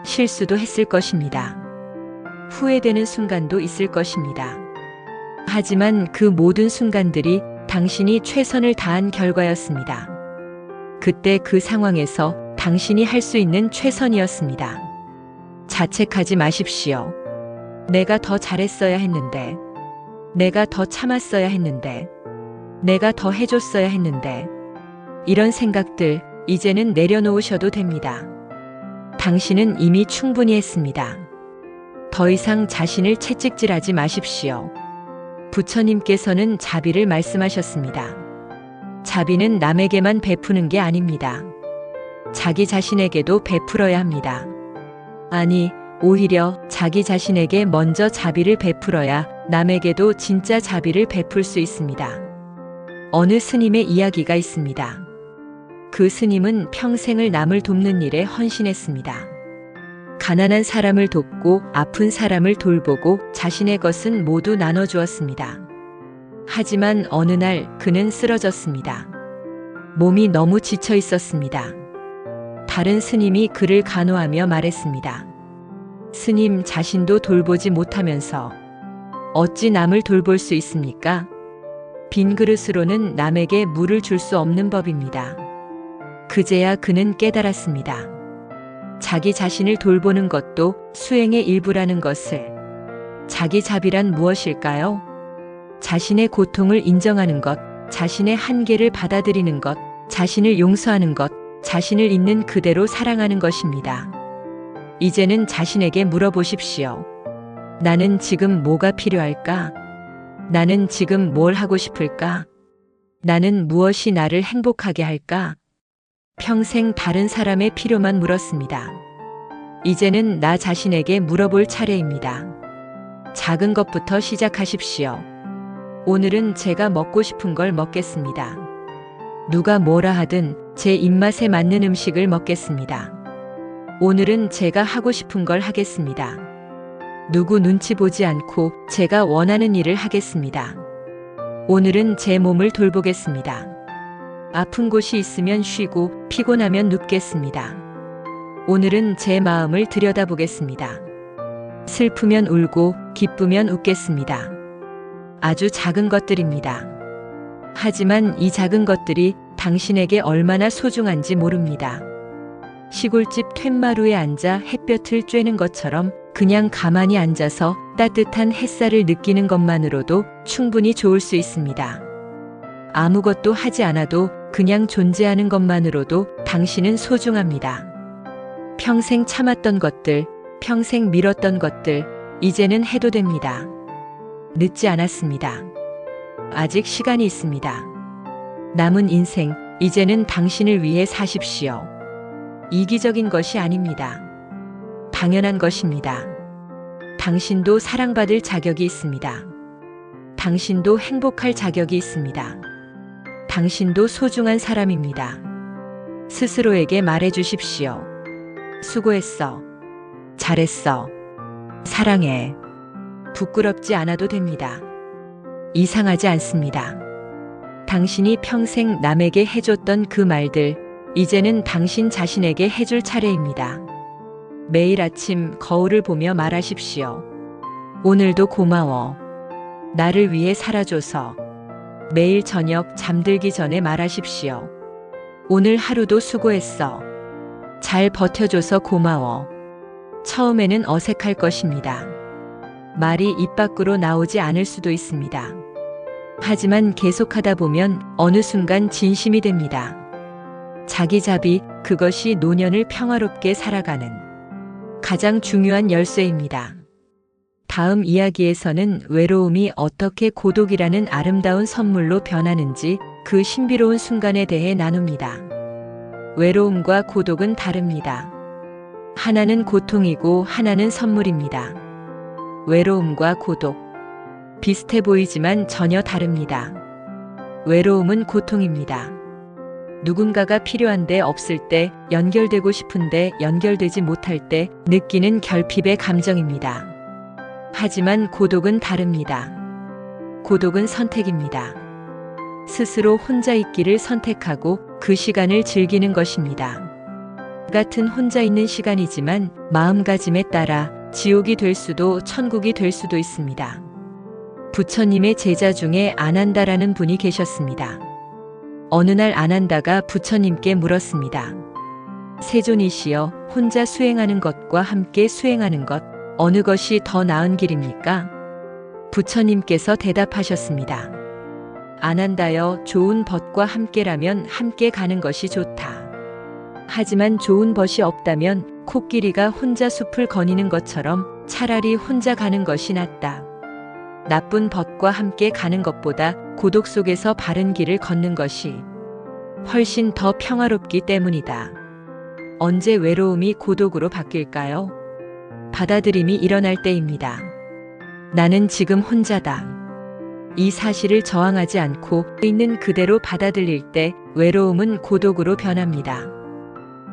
[SPEAKER 1] 실수도 했을 것입니다. 후회되는 순간도 있을 것입니다. 하지만 그 모든 순간들이 당신이 최선을 다한 결과였습니다. 그때 그 상황에서 당신이 할 수 있는 최선이었습니다. 자책하지 마십시오. 내가 더 잘했어야 했는데, 내가 더 참았어야 했는데, 내가 더 해줬어야 했는데, 이런 생각들 이제는 내려놓으셔도 됩니다. 당신은 이미 충분히 했습니다. 더 이상 자신을 채찍질하지 마십시오. 부처님께서는 자비를 말씀하셨습니다. 자비는 남에게만 베푸는 게 아닙니다. 자기 자신에게도 베풀어야 합니다. 아니, 오히려 자기 자신에게 먼저 자비를 베풀어야 남에게도 진짜 자비를 베풀 수 있습니다. 어느 스님의 이야기가 있습니다. 그 스님은 평생을 남을 돕는 일에 헌신했습니다. 가난한 사람을 돕고 아픈 사람을 돌보고 자신의 것은 모두 나눠주었습니다. 하지만 어느 날 그는 쓰러졌습니다. 몸이 너무 지쳐 있었습니다. 다른 스님이 그를 간호하며 말했습니다. 스님 자신도 돌보지 못하면서 어찌 남을 돌볼 수 있습니까? 빈 그릇으로는 남에게 물을 줄 수 없는 법입니다. 그제야 그는 깨달았습니다. 자기 자신을 돌보는 것도 수행의 일부라는 것을. 자기 자비란 무엇일까요? 자신의 고통을 인정하는 것, 자신의 한계를 받아들이는 것, 자신을 용서하는 것, 자신을 있는 그대로 사랑하는 것입니다. 이제는 자신에게 물어보십시오. 나는 지금 뭐가 필요할까? 나는 지금 뭘 하고 싶을까? 나는 무엇이 나를 행복하게 할까? 평생 다른 사람의 필요만 물었습니다. 이제는 나 자신에게 물어볼 차례입니다. 작은 것부터 시작하십시오. 오늘은 제가 먹고 싶은 걸 먹겠습니다. 누가 뭐라 하든 제 입맛에 맞는 음식을 먹겠습니다. 오늘은 제가 하고 싶은 걸 하겠습니다. 누구 눈치 보지 않고 제가 원하는 일을 하겠습니다. 오늘은 제 몸을 돌보겠습니다. 아픈 곳이 있으면 쉬고 피곤하면 눕겠습니다. 오늘은 제 마음을 들여다보겠습니다. 슬프면 울고 기쁘면 웃겠습니다. 아주 작은 것들입니다. 하지만 이 작은 것들이 당신에게 얼마나 소중한지 모릅니다. 시골집 툇마루에 앉아 햇볕을 쬐는 것처럼 그냥 가만히 앉아서 따뜻한 햇살을 느끼는 것만으로도 충분히 좋을 수 있습니다. 아무것도 하지 않아도 그냥 존재하는 것만으로도 당신은 소중합니다. 평생 참았던 것들, 평생 미뤘던 것들, 이제는 해도 됩니다. 늦지 않았습니다. 아직 시간이 있습니다. 남은 인생, 이제는 당신을 위해 사십시오. 이기적인 것이 아닙니다. 당연한 것입니다. 당신도 사랑받을 자격이 있습니다. 당신도 행복할 자격이 있습니다. 당신도 소중한 사람입니다. 스스로에게 말해 주십시오. 수고했어. 잘했어. 사랑해. 부끄럽지 않아도 됩니다. 이상하지 않습니다. 당신이 평생 남에게 해줬던 그 말들, 이제는 당신 자신에게 해줄 차례입니다. 매일 아침 거울을 보며 말하십시오. 오늘도 고마워. 나를 위해 살아줘서. 매일 저녁 잠들기 전에 말하십시오. 오늘 하루도 수고했어. 잘 버텨줘서 고마워. 처음에는 어색할 것입니다. 말이 입 밖으로 나오지 않을 수도 있습니다. 하지만 계속하다 보면 어느 순간 진심이 됩니다. 자기자비, 그것이 노년을 평화롭게 살아가는 가장 중요한 열쇠입니다. 다음 이야기에서는 외로움이 어떻게 고독이라는 아름다운 선물로 변하는지 그 신비로운 순간에 대해 나눕니다. 외로움과 고독은 다릅니다. 하나는 고통이고 하나는 선물입니다. 외로움과 고독. 비슷해 보이지만 전혀 다릅니다. 외로움은 고통입니다. 누군가가 필요한데 없을 때, 연결되고 싶은데 연결되지 못할 때 느끼는 결핍의 감정입니다. 하지만 고독은 다릅니다. 고독은 선택입니다. 스스로 혼자 있기를 선택하고 그 시간을 즐기는 것입니다. 같은 혼자 있는 시간이지만 마음가짐에 따라 지옥이 될 수도 천국이 될 수도 있습니다. 부처님의 제자 중에 아난다라는 분이 계셨습니다. 어느 날 아난다가 부처님께 물었습니다. 세존이시여, 혼자 수행하는 것과 함께 수행하는 것, 어느 것이 더 나은 길입니까? 부처님께서 대답하셨습니다. 아난다여, 좋은 벗과 함께라면 함께 가는 것이 좋다. 하지만 좋은 벗이 없다면 코끼리가 혼자 숲을 거니는 것처럼 차라리 혼자 가는 것이 낫다. 나쁜 벗과 함께 가는 것보다 고독 속에서 바른 길을 걷는 것이 훨씬 더 평화롭기 때문이다. 언제 외로움이 고독으로 바뀔까요? 받아들임이 일어날 때입니다. 나는 지금 혼자다. 이 사실을 저항하지 않고 있는 그대로 받아들일 때 외로움은 고독으로 변합니다.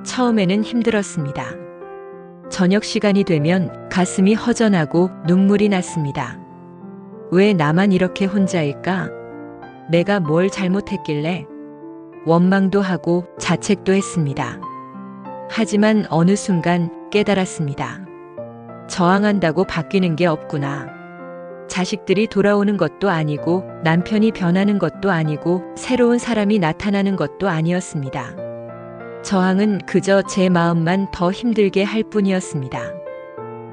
[SPEAKER 1] 처음에는 힘들었습니다. 저녁 시간이 되면 가슴이 허전하고 눈물이 났습니다. 왜 나만 이렇게 혼자일까? 내가 뭘 잘못했길래? 원망도 하고 자책도 했습니다. 하지만 어느 순간 깨달았습니다. 저항한다고 바뀌는 게 없구나. 자식들이 돌아오는 것도 아니고 남편이 변하는 것도 아니고 새로운 사람이 나타나는 것도 아니었습니다. 저항은 그저 제 마음만 더 힘들게 할 뿐이었습니다.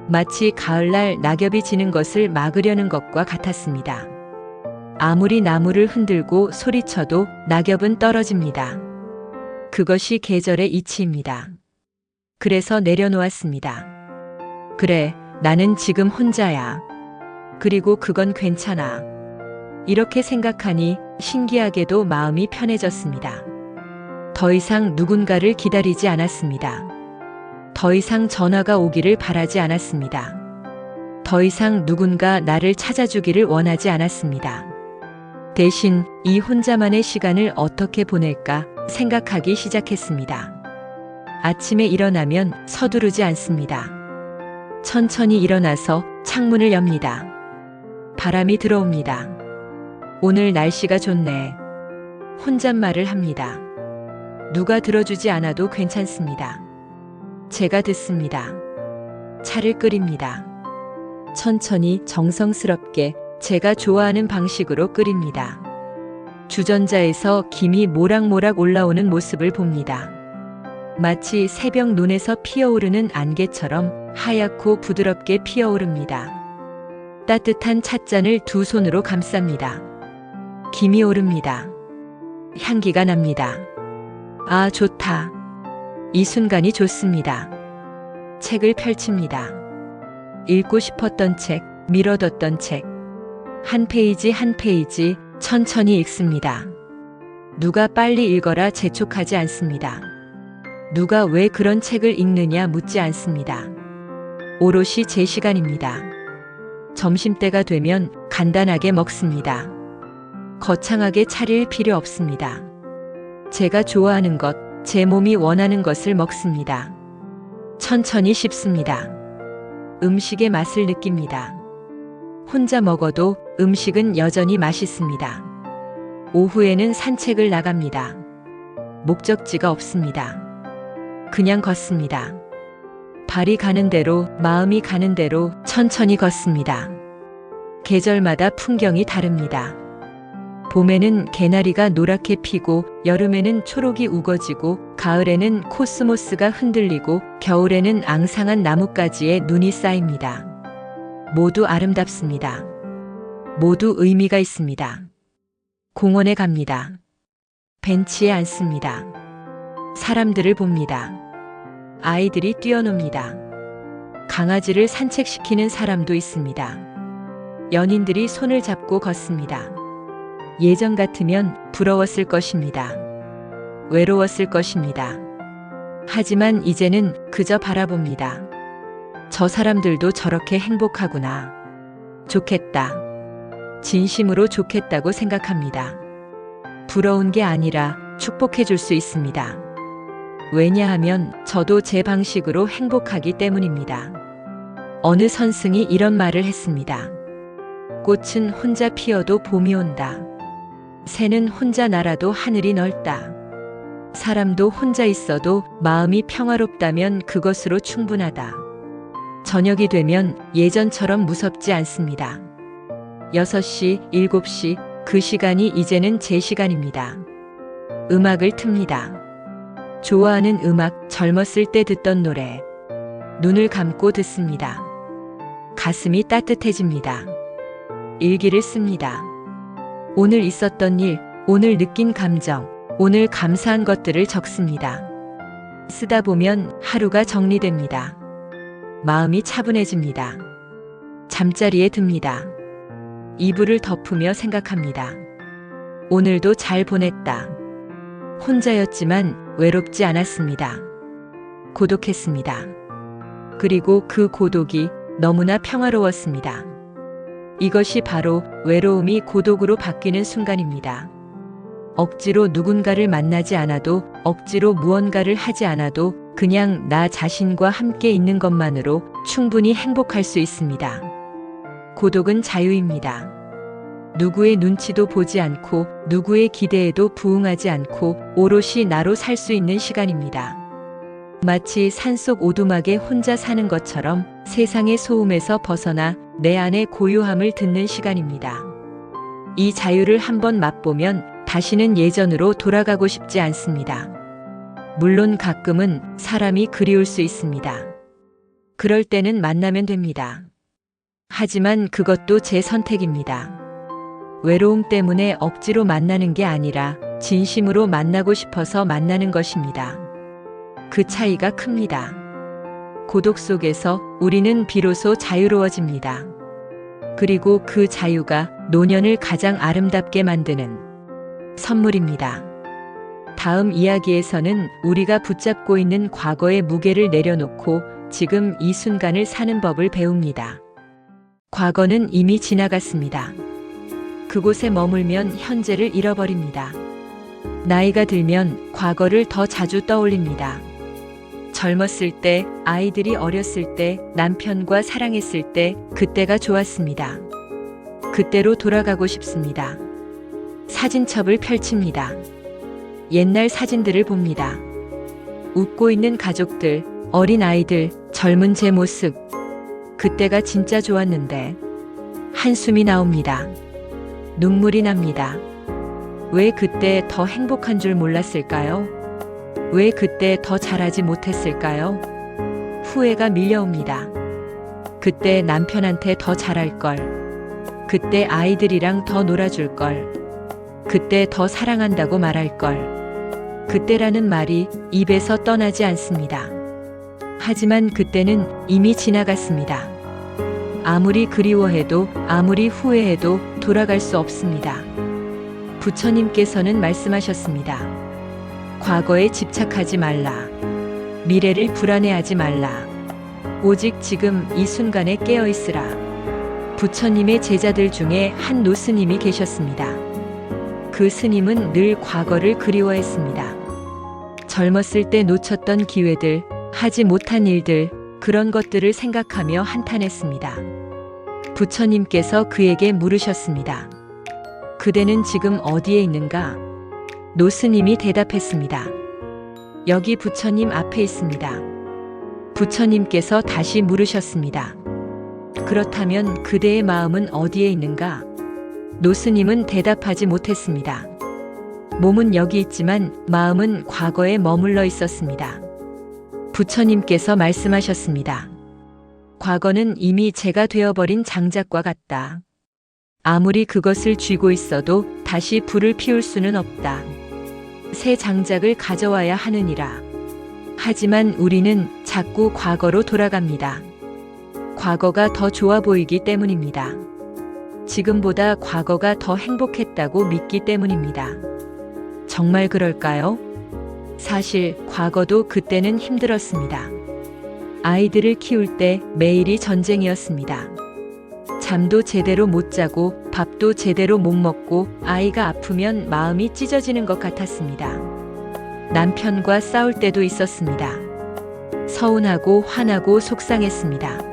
[SPEAKER 1] 마치 가을날 낙엽이 지는 것을 막으려는 것과 같았습니다. 아무리 나무를 흔들고 소리쳐도 낙엽은 떨어집니다. 그것이 계절의 이치입니다. 그래서 내려놓았습니다. 그래, 나는 지금 혼자야. 그리고 그건 괜찮아. 이렇게 생각하니 신기하게도 마음이 편해졌습니다. 더 이상 누군가를 기다리지 않았습니다. 더 이상 전화가 오기를 바라지 않았습니다. 더 이상 누군가 나를 찾아주기를 원하지 않았습니다. 대신 이 혼자만의 시간을 어떻게 보낼까 생각하기 시작했습니다. 아침에 일어나면 서두르지 않습니다. 천천히 일어나서 창문을 엽니다. 바람이 들어옵니다. 오늘 날씨가 좋네. 혼잣말을 합니다. 누가 들어주지 않아도 괜찮습니다. 제가 듣습니다. 차를 끓입니다. 천천히 정성스럽게 제가 좋아하는 방식으로 마치 새벽 논에서 피어오르는 안개처럼 하얗고 부드럽게 피어오릅니다. 따뜻한 찻잔을 두 손으로 감쌉니다. 김이 오릅니다. 향기가 납니다. 아, 좋다. 이 순간이 좋습니다. 책을 펼칩니다. 읽고 싶었던 책, 미뤄뒀던 책. 한 페이지 한 페이지 천천히 읽습니다. 누가 빨리 읽어라 재촉하지 않습니다. 누가 왜 그런 책을 읽느냐 묻지 않습니다. 오롯이 제 시간입니다. 점심때가 되면 간단하게 먹습니다. 거창하게 차릴 필요 없습니다. 제가 좋아하는 것, 제 몸이 원하는 것을 먹습니다. 천천히 씹습니다. 음식의 맛을 느낍니다. 혼자 먹어도 음식은 여전히 맛있습니다. 오후에는 산책을 나갑니다. 목적지가 없습니다. 그냥 걷습니다. 발이 가는 대로, 마음이 가는 대로 천천히 걷습니다. 계절마다 풍경이 다릅니다. 봄에는 개나리가 노랗게 피고, 여름에는 초록이 우거지고, 가을에는 코스모스가 흔들리고, 겨울에는 앙상한 나뭇가지에 눈이 쌓입니다. 모두 아름답습니다. 모두 의미가 있습니다. 공원에 갑니다. 벤치에 앉습니다. 사람들을 봅니다. 아이들이 뛰어놉니다. 강아지를 산책시키는 사람도 있습니다. 연인들이 손을 잡고 걷습니다. 예전 같으면 부러웠을 것입니다. 외로웠을 것입니다. 하지만 이제는 그저 바라봅니다. 저 사람들도 저렇게 행복하구나. 좋겠다. 진심으로 좋겠다고 생각합니다. 부러운 게 아니라 축복해 줄 수 있습니다. 왜냐하면 저도 제 방식으로 행복하기 때문입니다. 어느 선승이 이런 말을 했습니다. 꽃은 혼자 피어도 봄이 온다. 새는 혼자 날아도 하늘이 넓다. 사람도 혼자 있어도 마음이 평화롭다면 그것으로 충분하다. 저녁이 되면 예전처럼 무섭지 않습니다. 6시, 7시, 그 시간이 이제는 제 시간입니다. 음악을 틉니다. 좋아하는 음악, 젊었을 때 듣던 노래. 눈을 감고 듣습니다. 가슴이 따뜻해집니다. 일기를 씁니다. 오늘 있었던 일, 오늘 느낀 감정, 오늘 감사한 것들을 적습니다. 쓰다 보면 하루가 정리됩니다. 마음이 차분해집니다. 잠자리에 듭니다. 이불을 덮으며 생각합니다. 오늘도 잘 보냈다. 혼자였지만 외롭지 않았습니다. 고독했습니다. 그리고 그 고독이 너무나 평화로웠습니다. 이것이 바로 외로움이 고독으로 바뀌는 순간입니다. 억지로 누군가를 만나지 않아도, 억지로 무언가를 하지 않아도 그냥 나 자신과 함께 있는 것만으로 충분히 행복할 수 있습니다. 고독은 자유입니다. 누구의 눈치도 보지 않고, 누구의 기대에도 부응하지 않고 오롯이 나로 살 수 있는 시간입니다. 마치 산속 오두막에 혼자 사는 것처럼 세상의 소음에서 벗어나 내 안의 고요함을 듣는 시간입니다. 이 자유를 한번 맛보면 다시는 예전으로 돌아가고 싶지 않습니다. 물론 가끔은 사람이 그리울 수 있습니다. 그럴 때는 만나면 됩니다. 하지만 그것도 제 선택입니다. 외로움 때문에 억지로 만나는 게 아니라 진심으로 만나고 싶어서 만나는 것입니다. 그 차이가 큽니다. 고독 속에서 우리는 비로소 자유로워집니다. 그리고 그 자유가 노년을 가장 아름답게 만드는 선물입니다. 다음 이야기에서는 우리가 붙잡고 있는 과거의 무게를 내려놓고 지금 이 순간을 사는 법을 배웁니다. 과거는 이미 지나갔습니다. 그곳에 머물면 현재를 잃어버립니다. 나이가 들면 과거를 더 자주 떠올립니다. 젊었을 때, 아이들이 어렸을 때, 남편과 사랑했을 때, 그때가 좋았습니다. 그때로 돌아가고 싶습니다. 사진첩을 펼칩니다. 옛날 사진들을 봅니다. 웃고 있는 가족들, 어린 아이들, 젊은 제 모습. 그때가 진짜 좋았는데. 한숨이 나옵니다. 눈물이 납니다. 왜 그때 더 행복한 줄 몰랐을까요? 왜 그때 더 잘하지 못했을까요? 후회가 밀려옵니다. 그때 남편한테 더 잘할 걸. 그때 아이들이랑 더 놀아줄 걸. 그때 더 사랑한다고 말할 걸. 그때라는 말이 입에서 떠나지 않습니다. 하지만 그때는 이미 지나갔습니다. 아무리 그리워해도 아무리 후회해도 돌아갈 수 없습니다. 부처님께서는 말씀하셨습니다. 과거에 집착하지 말라. 미래를 불안해하지 말라. 오직 지금 이 순간에 깨어 있으라. 부처님의 제자들 중에 한 노스님이 계셨습니다. 그 스님은 늘 과거를 그리워했습니다. 젊었을 때 놓쳤던 기회들, 하지 못한 일들, 그런 것들을 생각하며 한탄했습니다. 부처님께서 그에게 물으셨습니다. 그대는 지금 어디에 있는가? 노스님이 대답했습니다. 여기 부처님 앞에 있습니다. 부처님께서 다시 물으셨습니다. 그렇다면 그대의 마음은 어디에 있는가? 노스님은 대답하지 못했습니다. 몸은 여기 있지만 마음은 과거에 머물러 있었습니다. 부처님께서 말씀하셨습니다. 과거는 이미 제가 되어버린 장작과 같다. 아무리 그것을 쥐고 있어도 다시 불을 피울 수는 없다. 새 장작을 가져와야 하느니라. 하지만 우리는 자꾸 과거로 돌아갑니다. 과거가 더 좋아 보이기 때문입니다. 지금보다 과거가 더 행복했다고 믿기 때문입니다. 정말 그럴까요? 사실 과거도 그때는 힘들었습니다. 아이들을 키울 때 매일이 전쟁이었습니다. 잠도 제대로 못 자고 밥도 제대로 못 먹고 아이가 아프면 마음이 찢어지는 것 같았습니다. 남편과 싸울 때도 있었습니다. 서운하고 화나고 속상했습니다.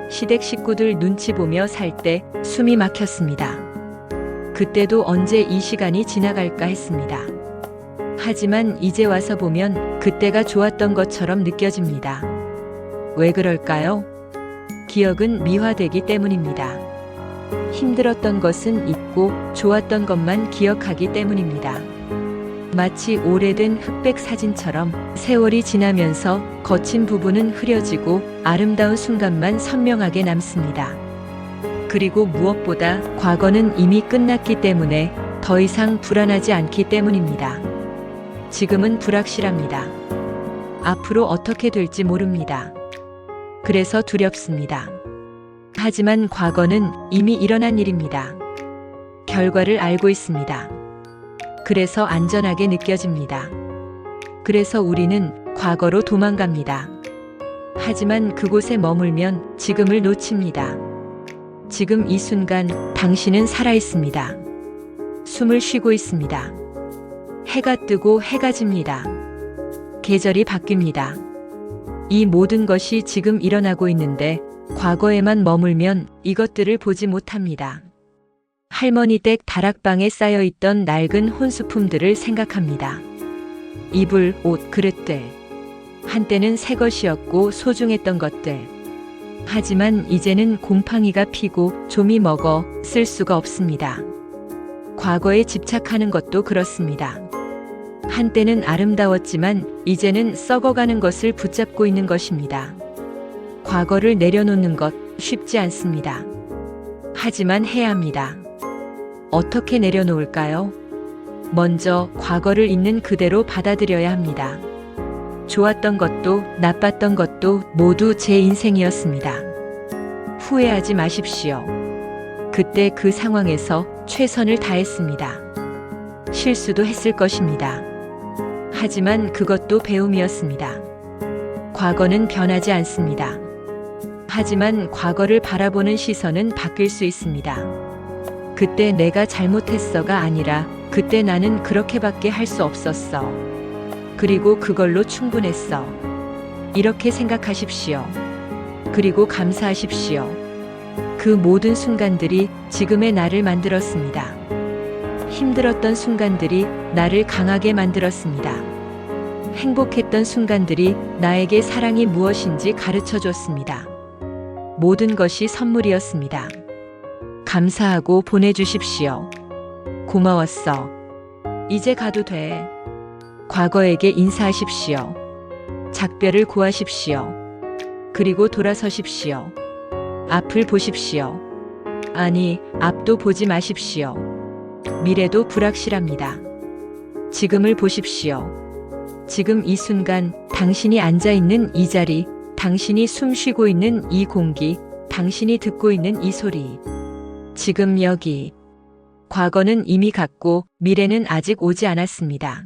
[SPEAKER 1] 시댁 식구들 눈치 보며 살 때 숨이 막혔습니다. 그때도 언제 이 시간이 지나갈까 했습니다. 하지만 이제 와서 보면 그때가 좋았던 것처럼 느껴집니다. 왜 그럴까요? 기억은 미화되기 때문입니다. 힘들었던 것은 잊고 좋았던 것만 기억하기 때문입니다. 마치 오래된 흑백 사진처럼 세월이 지나면서 거친 부분은 흐려지고 아름다운 순간만 선명하게 남습니다. 그리고 무엇보다 과거는 이미 끝났기 때문에 더 이상 불안하지 않기 때문입니다. 지금은 불확실합니다. 앞으로 어떻게 될지 모릅니다. 그래서 두렵습니다. 하지만 과거는 이미 일어난 일입니다. 결과를 알고 있습니다. 그래서 안전하게 느껴집니다. 그래서 우리는 과거로 도망갑니다. 하지만 그곳에 머물면 지금을 놓칩니다. 지금 이 순간 당신은 살아 있습니다. 숨을 쉬고 있습니다. 해가 뜨고 해가 집니다. 계절이 바뀝니다. 이 모든 것이 지금 일어나고 있는데 과거에만 머물면 이것들을 보지 못합니다. 할머니 댁 다락방에 쌓여있던 낡은 혼수품들을 생각합니다. 이불, 옷, 그릇들. 한때는 새 것이었고 소중했던 것들. 하지만 이제는 곰팡이가 피고 좀이 먹어 쓸 수가 없습니다. 과거에 집착하는 것도 그렇습니다. 한때는 아름다웠지만 이제는 썩어가는 것을 붙잡고 있는 것입니다. 과거를 내려놓는 것 쉽지 않습니다. 하지만 해야 합니다. 어떻게 내려놓을까요? 먼저 과거를 있는 그대로 받아들여야 합니다. 좋았던 것도 나빴던 것도 모두 제 인생이었습니다. 후회하지 마십시오. 그때 그 상황에서 최선을 다했습니다. 실수도 했을 것입니다. 하지만 그것도 배움이었습니다. 과거는 변하지 않습니다. 하지만 과거를 바라보는 시선은 바뀔 수 있습니다. 그때 내가 잘못했어가 아니라 그때 나는 그렇게밖에 할 수 없었어. 그리고 그걸로 충분했어. 이렇게 생각하십시오. 그리고 감사하십시오. 그 모든 순간들이 지금의 나를 만들었습니다. 힘들었던 순간들이 나를 강하게 만들었습니다. 행복했던 순간들이 나에게 사랑이 무엇인지 가르쳐 줬습니다. 모든 것이 선물이었습니다. 감사하고 보내주십시오. 고마웠어. 이제 가도 돼. 과거에게 인사하십시오. 작별을 고하십시오. 그리고 돌아서십시오. 앞을 보십시오. 아니, 앞도 보지 마십시오. 미래도 불확실합니다. 지금을 보십시오. 지금 이 순간, 당신이 앉아 있는 이 자리, 당신이 숨 쉬고 있는 이 공기, 당신이 듣고 있는 이 소리. 지금 여기. 과거는 이미 갔고 미래는 아직 오지 않았습니다.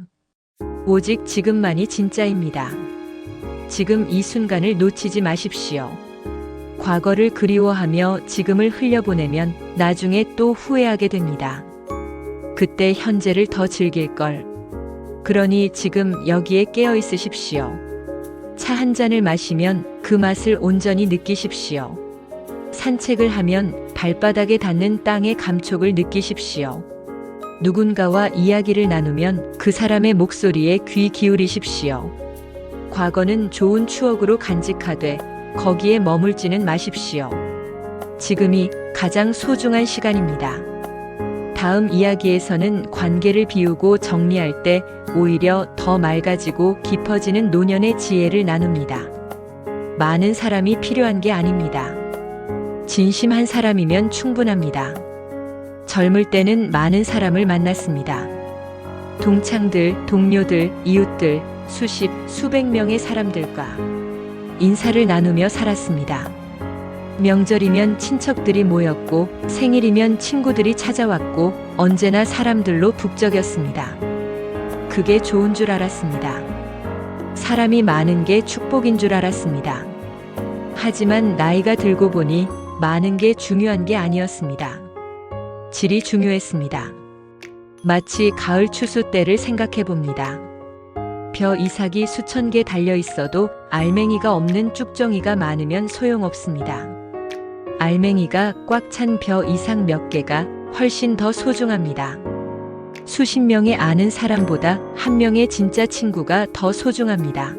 [SPEAKER 1] 오직 지금만이 진짜입니다. 지금 이 순간을 놓치지 마십시오. 과거를 그리워하며 지금을 흘려보내면 나중에 또 후회하게 됩니다. 그때 현재를 더 즐길 걸. 그러니 지금 여기에 깨어 있으십시오. 차 한 잔을 마시면 그 맛을 온전히 느끼십시오. 산책을 하면 발바닥에 닿는 땅의 감촉을 느끼십시오. 누군가와 이야기를 나누면 그 사람의 목소리에 귀 기울이십시오. 과거는 좋은 추억으로 간직하되 거기에 머물지는 마십시오. 지금이 가장 소중한 시간입니다. 다음 이야기에서는 관계를 비우고 정리할 때 오히려 더 맑아지고 깊어지는 노년의 지혜를 나눕니다. 많은 사람이 필요한 게 아닙니다. 진심한 사람이면 충분합니다. 젊을 때는 많은 사람을 만났습니다. 동창들, 동료들, 이웃들, 수십, 수백 명의 사람들과 인사를 나누며 살았습니다. 명절이면 친척들이 모였고 생일이면 친구들이 찾아왔고 언제나 사람들로 북적였습니다. 그게 좋은 줄 알았습니다. 사람이 많은 게 축복인 줄 알았습니다. 하지만 나이가 들고 보니 많은 게 중요한 게 아니었습니다. 질이 중요했습니다. 마치 가을 추수 때를 생각해 봅니다. 벼 이삭이 수천 개 달려 있어도 알맹이가 없는 쭉정이가 많으면 소용없습니다. 알맹이가 꽉 찬 벼 이삭 몇 개가 훨씬 더 소중합니다. 수십 명의 아는 사람보다 한 명의 진짜 친구가 더 소중합니다.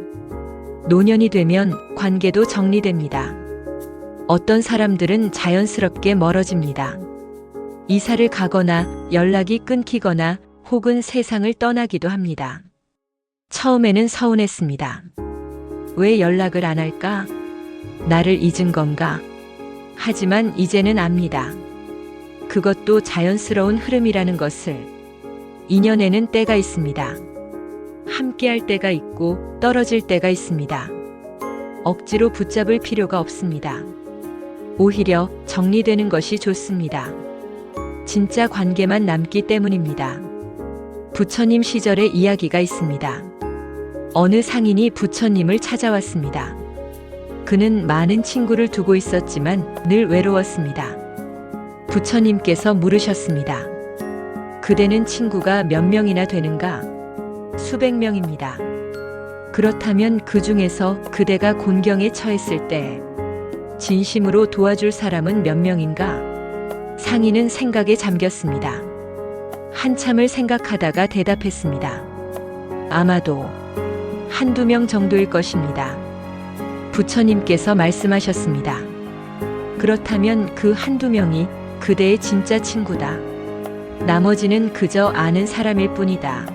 [SPEAKER 1] 노년이 되면 관계도 정리됩니다. 어떤 사람들은 자연스럽게 멀어집니다. 이사를 가거나 연락이 끊기거나 혹은 세상을 떠나기도 합니다. 처음에는 서운했습니다. 왜 연락을 안 할까? 나를 잊은 건가? 하지만 이제는 압니다. 그것도 자연스러운 흐름이라는 것을. 인연에는 때가 있습니다. 함께할 때가 있고 떨어질 때가 있습니다. 억지로 붙잡을 필요가 없습니다. 오히려 정리되는 것이 좋습니다. 진짜 관계만 남기 때문입니다. 부처님 시절의 이야기가 있습니다. 어느 상인이 부처님을 찾아왔습니다. 그는 많은 친구를 두고 있었지만 늘 외로웠습니다. 부처님께서 물으셨습니다. 그대는 친구가 몇 명이나 되는가? 수백 명입니다. 그렇다면 그 중에서 그대가 곤경에 처했을 때 진심으로 도와줄 사람은 몇 명인가? 상인은 생각에 잠겼습니다. 한참을 생각하다가 대답했습니다. 아마도 한두 명 정도일 것입니다. 부처님께서 말씀하셨습니다. 그렇다면 그 한두 명이 그대의 진짜 친구다. 나머지는 그저 아는 사람일 뿐이다.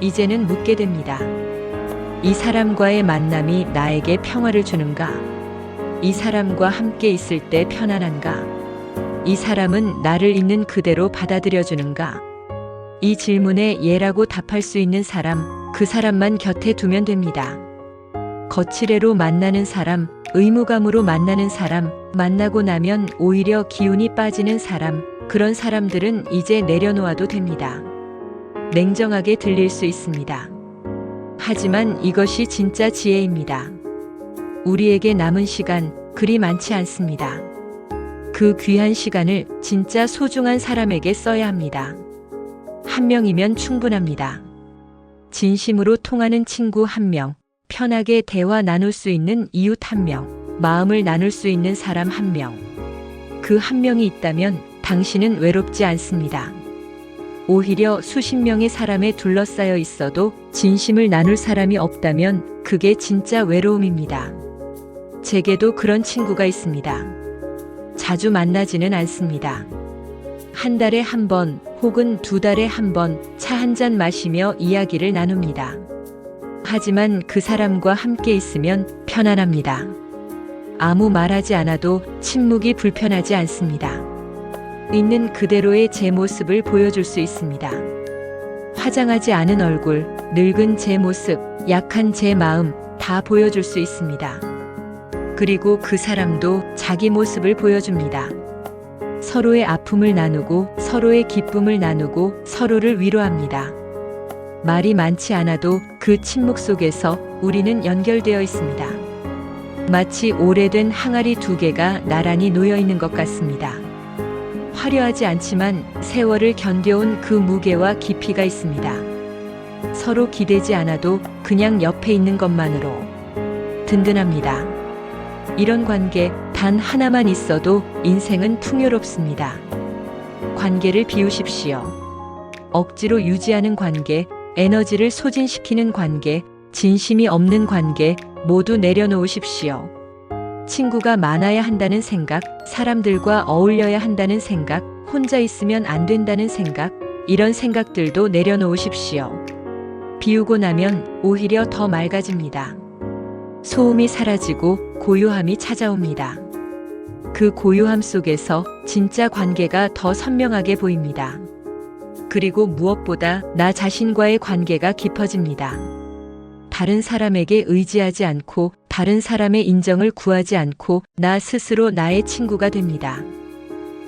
[SPEAKER 1] 이제는 묻게 됩니다. 이 사람과의 만남이 나에게 평화를 주는가? 이 사람과 함께 있을 때 편안한가? 이 사람은 나를 있는 그대로 받아들여 주는가? 이 질문에 예라고 답할 수 있는 사람, 그 사람만 곁에 두면 됩니다. 거칠애로 만나는 사람, 의무감으로 만나는 사람, 만나고 나면 오히려 기운이 빠지는 사람, 그런 사람들은 이제 내려놓아도 됩니다. 냉정하게 들릴 수 있습니다. 하지만 이것이 진짜 지혜입니다. 우리에게 남은 시간 그리 많지 않습니다. 그 귀한 시간을 진짜 소중한 사람에게 써야 합니다. 한 명이면 충분합니다. 진심으로 통하는 친구 한 명, 편하게 대화 나눌 수 있는 이웃 한 명, 마음을 나눌 수 있는 사람 한 명. 그 한 명이 있다면 당신은 외롭지 않습니다. 오히려 수십 명의 사람에 둘러싸여 있어도 진심을 나눌 사람이 없다면 그게 진짜 외로움입니다. 제게도 그런 친구가 있습니다. 자주 만나지는 않습니다. 한 달에 한 번 혹은 두 달에 한 번 차 한 잔 마시며 이야기를 나눕니다. 하지만 그 사람과 함께 있으면 편안합니다. 아무 말하지 않아도 침묵이 불편하지 않습니다. 있는 그대로의 제 모습을 보여줄 수 있습니다. 화장하지 않은 얼굴, 늙은 제 모습, 약한 제 마음 다 보여줄 수 있습니다. 그리고 그 사람도 자기 모습을 보여줍니다. 서로의 아픔을 나누고 서로의 기쁨을 나누고 서로를 위로합니다. 말이 많지 않아도 그 침묵 속에서 우리는 연결되어 있습니다. 마치 오래된 항아리 두 개가 나란히 놓여 있는 것 같습니다. 화려하지 않지만 세월을 견뎌온 그 무게와 깊이가 있습니다. 서로 기대지 않아도 그냥 옆에 있는 것만으로 든든합니다. 이런 관계 단 하나만 있어도 인생은 풍요롭습니다. 관계를 비우십시오. 억지로 유지하는 관계, 에너지를 소진시키는 관계, 진심이 없는 관계 모두 내려놓으십시오. 친구가 많아야 한다는 생각, 사람들과 어울려야 한다는 생각, 혼자 있으면 안 된다는 생각, 이런 생각들도 내려놓으십시오. 비우고 나면 오히려 더 맑아집니다. 소음이 사라지고 고요함이 찾아옵니다. 그 고요함 속에서 진짜 관계가 더 선명하게 보입니다. 그리고 무엇보다 나 자신과의 관계가 깊어집니다. 다른 사람에게 의지하지 않고 다른 사람의 인정을 구하지 않고 나 스스로 나의 친구가 됩니다.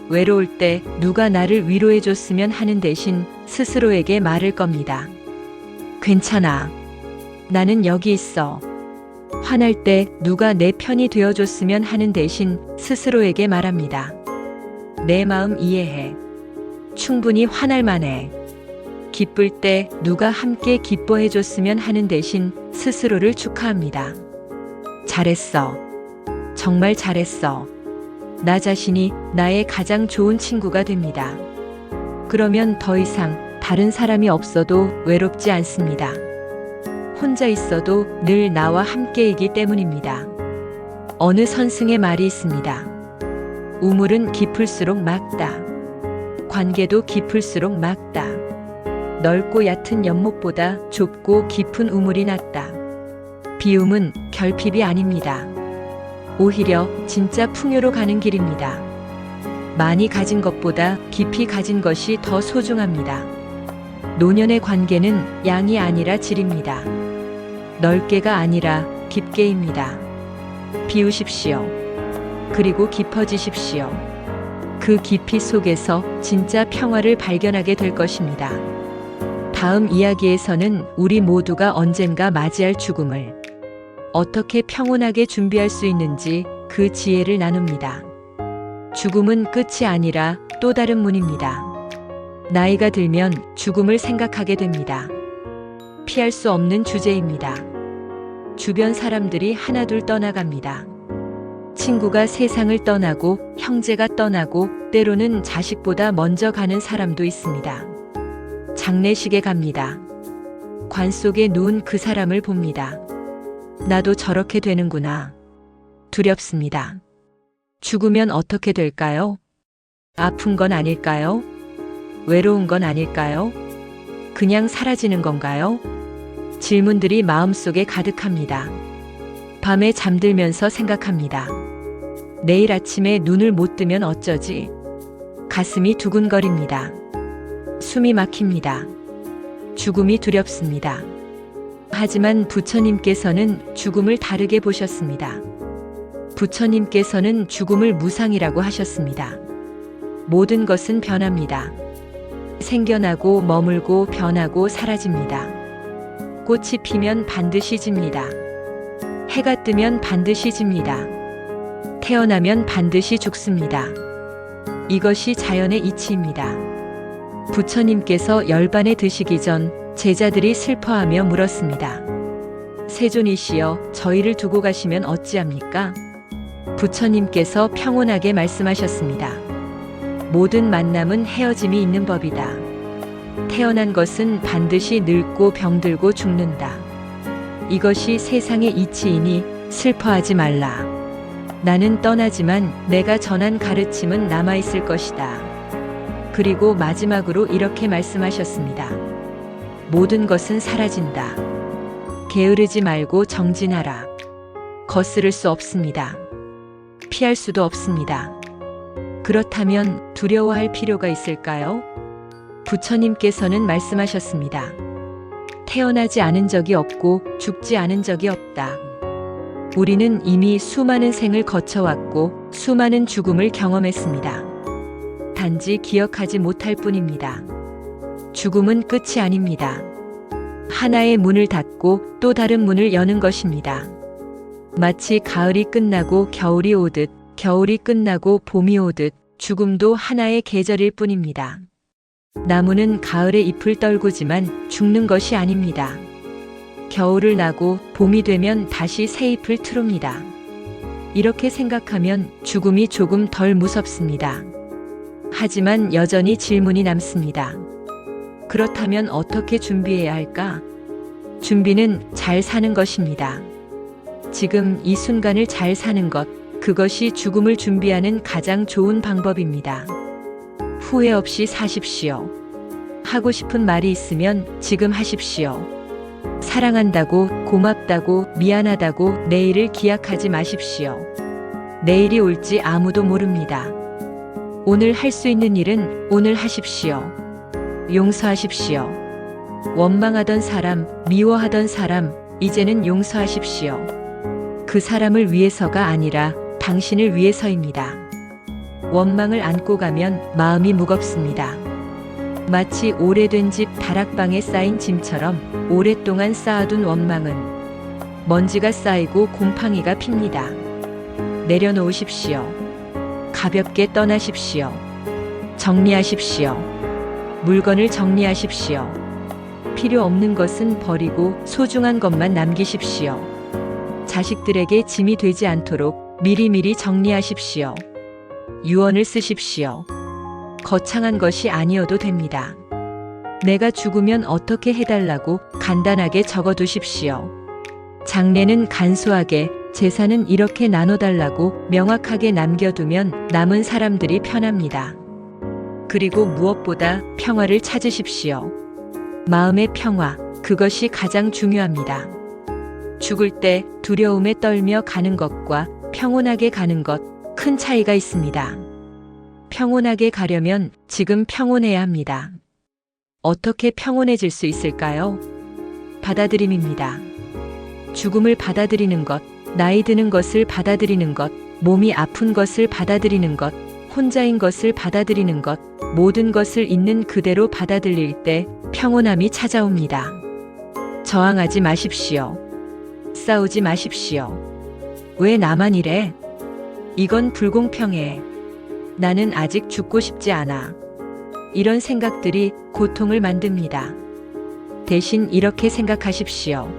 [SPEAKER 1] 외로울 때 누가 나를 위로해 줬으면 하는 대신 스스로에게 말을 겁니다. 괜찮아. 나는 여기 있어. 화날 때 누가 내 편이 되어줬으면 하는 대신 스스로에게 말합니다. 내 마음 이해해. 충분히 화날 만해. 기쁠 때 누가 함께 기뻐해줬으면 하는 대신 스스로를 축하합니다. 잘했어. 정말 잘했어. 나 자신이 나의 가장 좋은 친구가 됩니다. 그러면 더 이상 다른 사람이 없어도 외롭지 않습니다. 혼자 있어도 늘 나와 함께이기 때문입니다. 어느 선승의 말이 있습니다. 우물은 깊을수록 맑다. 관계도 깊을수록 맑다. 넓고 얕은 연못보다 좁고 깊은 우물이 낫다. 비움은 결핍이 아닙니다. 오히려 진짜 풍요로 가는 길입니다. 많이 가진 것보다 깊이 가진 것이 더 소중합니다. 노년의 관계는 양이 아니라 질입니다. 넓게가 아니라 깊게입니다. 비우십시오. 그리고 깊어지십시오. 그 깊이 속에서 진짜 평화를 발견하게 될 것입니다. 다음 이야기에서는 우리 모두가 언젠가 맞이할 죽음을 어떻게 평온하게 준비할 수 있는지 그 지혜를 나눕니다. 죽음은 끝이 아니라 또 다른 문입니다. 나이가 들면 죽음을 생각하게 됩니다. 피할 수 없는 주제입니다. 주변 사람들이 하나둘 떠나갑니다. 친구가 세상을 떠나고 형제가 떠나고 때로는 자식보다 먼저 가는 사람도 있습니다. 장례식에 갑니다. 관 속에 누운 그 사람을 봅니다. 나도 저렇게 되는구나. 두렵습니다. 죽으면 어떻게 될까요? 아픈 건 아닐까요? 외로운 건 아닐까요? 그냥 사라지는 건가요? 질문들이 마음속에 가득합니다. 밤에 잠들면서 생각합니다. 내일 아침에 눈을 못 뜨면 어쩌지? 가슴이 두근거립니다. 숨이 막힙니다. 죽음이 두렵습니다. 하지만 부처님께서는 죽음을 다르게 보셨습니다. 부처님께서는 죽음을 무상이라고 하셨습니다. 모든 것은 변합니다. 생겨나고 머물고 변하고 사라집니다. 꽃이 피면 반드시 집니다. 해가 뜨면 반드시 집니다. 태어나면 반드시 죽습니다. 이것이 자연의 이치입니다. 부처님께서 열반에 드시기 전 제자들이 슬퍼하며 물었습니다. 세존이시여, 저희를 두고 가시면 어찌합니까? 부처님께서 평온하게 말씀하셨습니다. 모든 만남은 헤어짐이 있는 법이다. 태어난 것은 반드시 늙고 병들고 죽는다. 이것이 세상의 이치이니 슬퍼하지 말라. 나는 떠나지만 내가 전한 가르침은 남아있을 것이다. 그리고 마지막으로 이렇게 말씀하셨습니다. 모든 것은 사라진다. 게으르지 말고 정진하라. 거스를 수 없습니다. 피할 수도 없습니다. 그렇다면 두려워할 필요가 있을까요? 부처님께서는 말씀하셨습니다. 태어나지 않은 적이 없고 죽지 않은 적이 없다. 우리는 이미 수많은 생을 거쳐왔고 수많은 죽음을 경험했습니다. 단지 기억하지 못할 뿐입니다. 죽음은 끝이 아닙니다. 하나의 문을 닫고 또 다른 문을 여는 것입니다. 마치 가을이 끝나고 겨울이 오듯, 겨울이 끝나고 봄이 오듯 죽음도 하나의 계절일 뿐입니다. 나무는 가을에 잎을 떨구지만 죽는 것이 아닙니다. 겨울을 나고 봄이 되면 다시 새 잎을 트웁니다. 이렇게 생각하면 죽음이 조금 덜 무섭습니다. 하지만 여전히 질문이 남습니다. 그렇다면 어떻게 준비해야 할까? 준비는 잘 사는 것입니다. 지금 이 순간을 잘 사는 것, 그것이 죽음을 준비하는 가장 좋은 방법입니다. 후회 없이 사십시오. 하고 싶은 말이 있으면 지금 하십시오. 사랑한다고, 고맙다고, 미안하다고 내일을 기약하지 마십시오. 내일이 올지 아무도 모릅니다. 오늘 할 수 있는 일은 오늘 하십시오. 용서하십시오. 원망하던 사람, 미워하던 사람, 이제는 용서하십시오. 그 사람을 위해서가 아니라 당신을 위해서입니다. 원망을 안고 가면 마음이 무겁습니다. 마치 오래된 집 다락방에 쌓인 짐처럼 오랫동안 쌓아둔 원망은 먼지가 쌓이고 곰팡이가 핍니다. 내려놓으십시오. 가볍게 떠나십시오. 정리하십시오. 물건을 정리하십시오. 필요 없는 것은 버리고 소중한 것만 남기십시오. 자식들에게 짐이 되지 않도록 미리미리 정리하십시오. 유언을 쓰십시오. 거창한 것이 아니어도 됩니다. 내가 죽으면 어떻게 해달라고 간단하게 적어두십시오. 장례는 간소하게, 재산은 이렇게 나눠달라고 명확하게 남겨두면 남은 사람들이 편합니다. 그리고 무엇보다 평화를 찾으십시오. 마음의 평화, 그것이 가장 중요합니다. 죽을 때 두려움에 떨며 가는 것과 평온하게 가는 것, 큰 차이가 있습니다. 평온하게 가려면 지금 평온해야 합니다. 어떻게 평온해질 수 있을까요? 받아들임입니다. 죽음을 받아들이는 것, 나이 드는 것을 받아들이는 것, 몸이 아픈 것을 받아들이는 것, 혼자인 것을 받아들이는 것, 모든 것을 있는 그대로 받아들일 때 평온함이 찾아옵니다. 저항하지 마십시오. 싸우지 마십시오. 왜 나만 이래? 이건 불공평해. 나는 아직 죽고 싶지 않아. 이런 생각들이 고통을 만듭니다. 대신 이렇게 생각하십시오.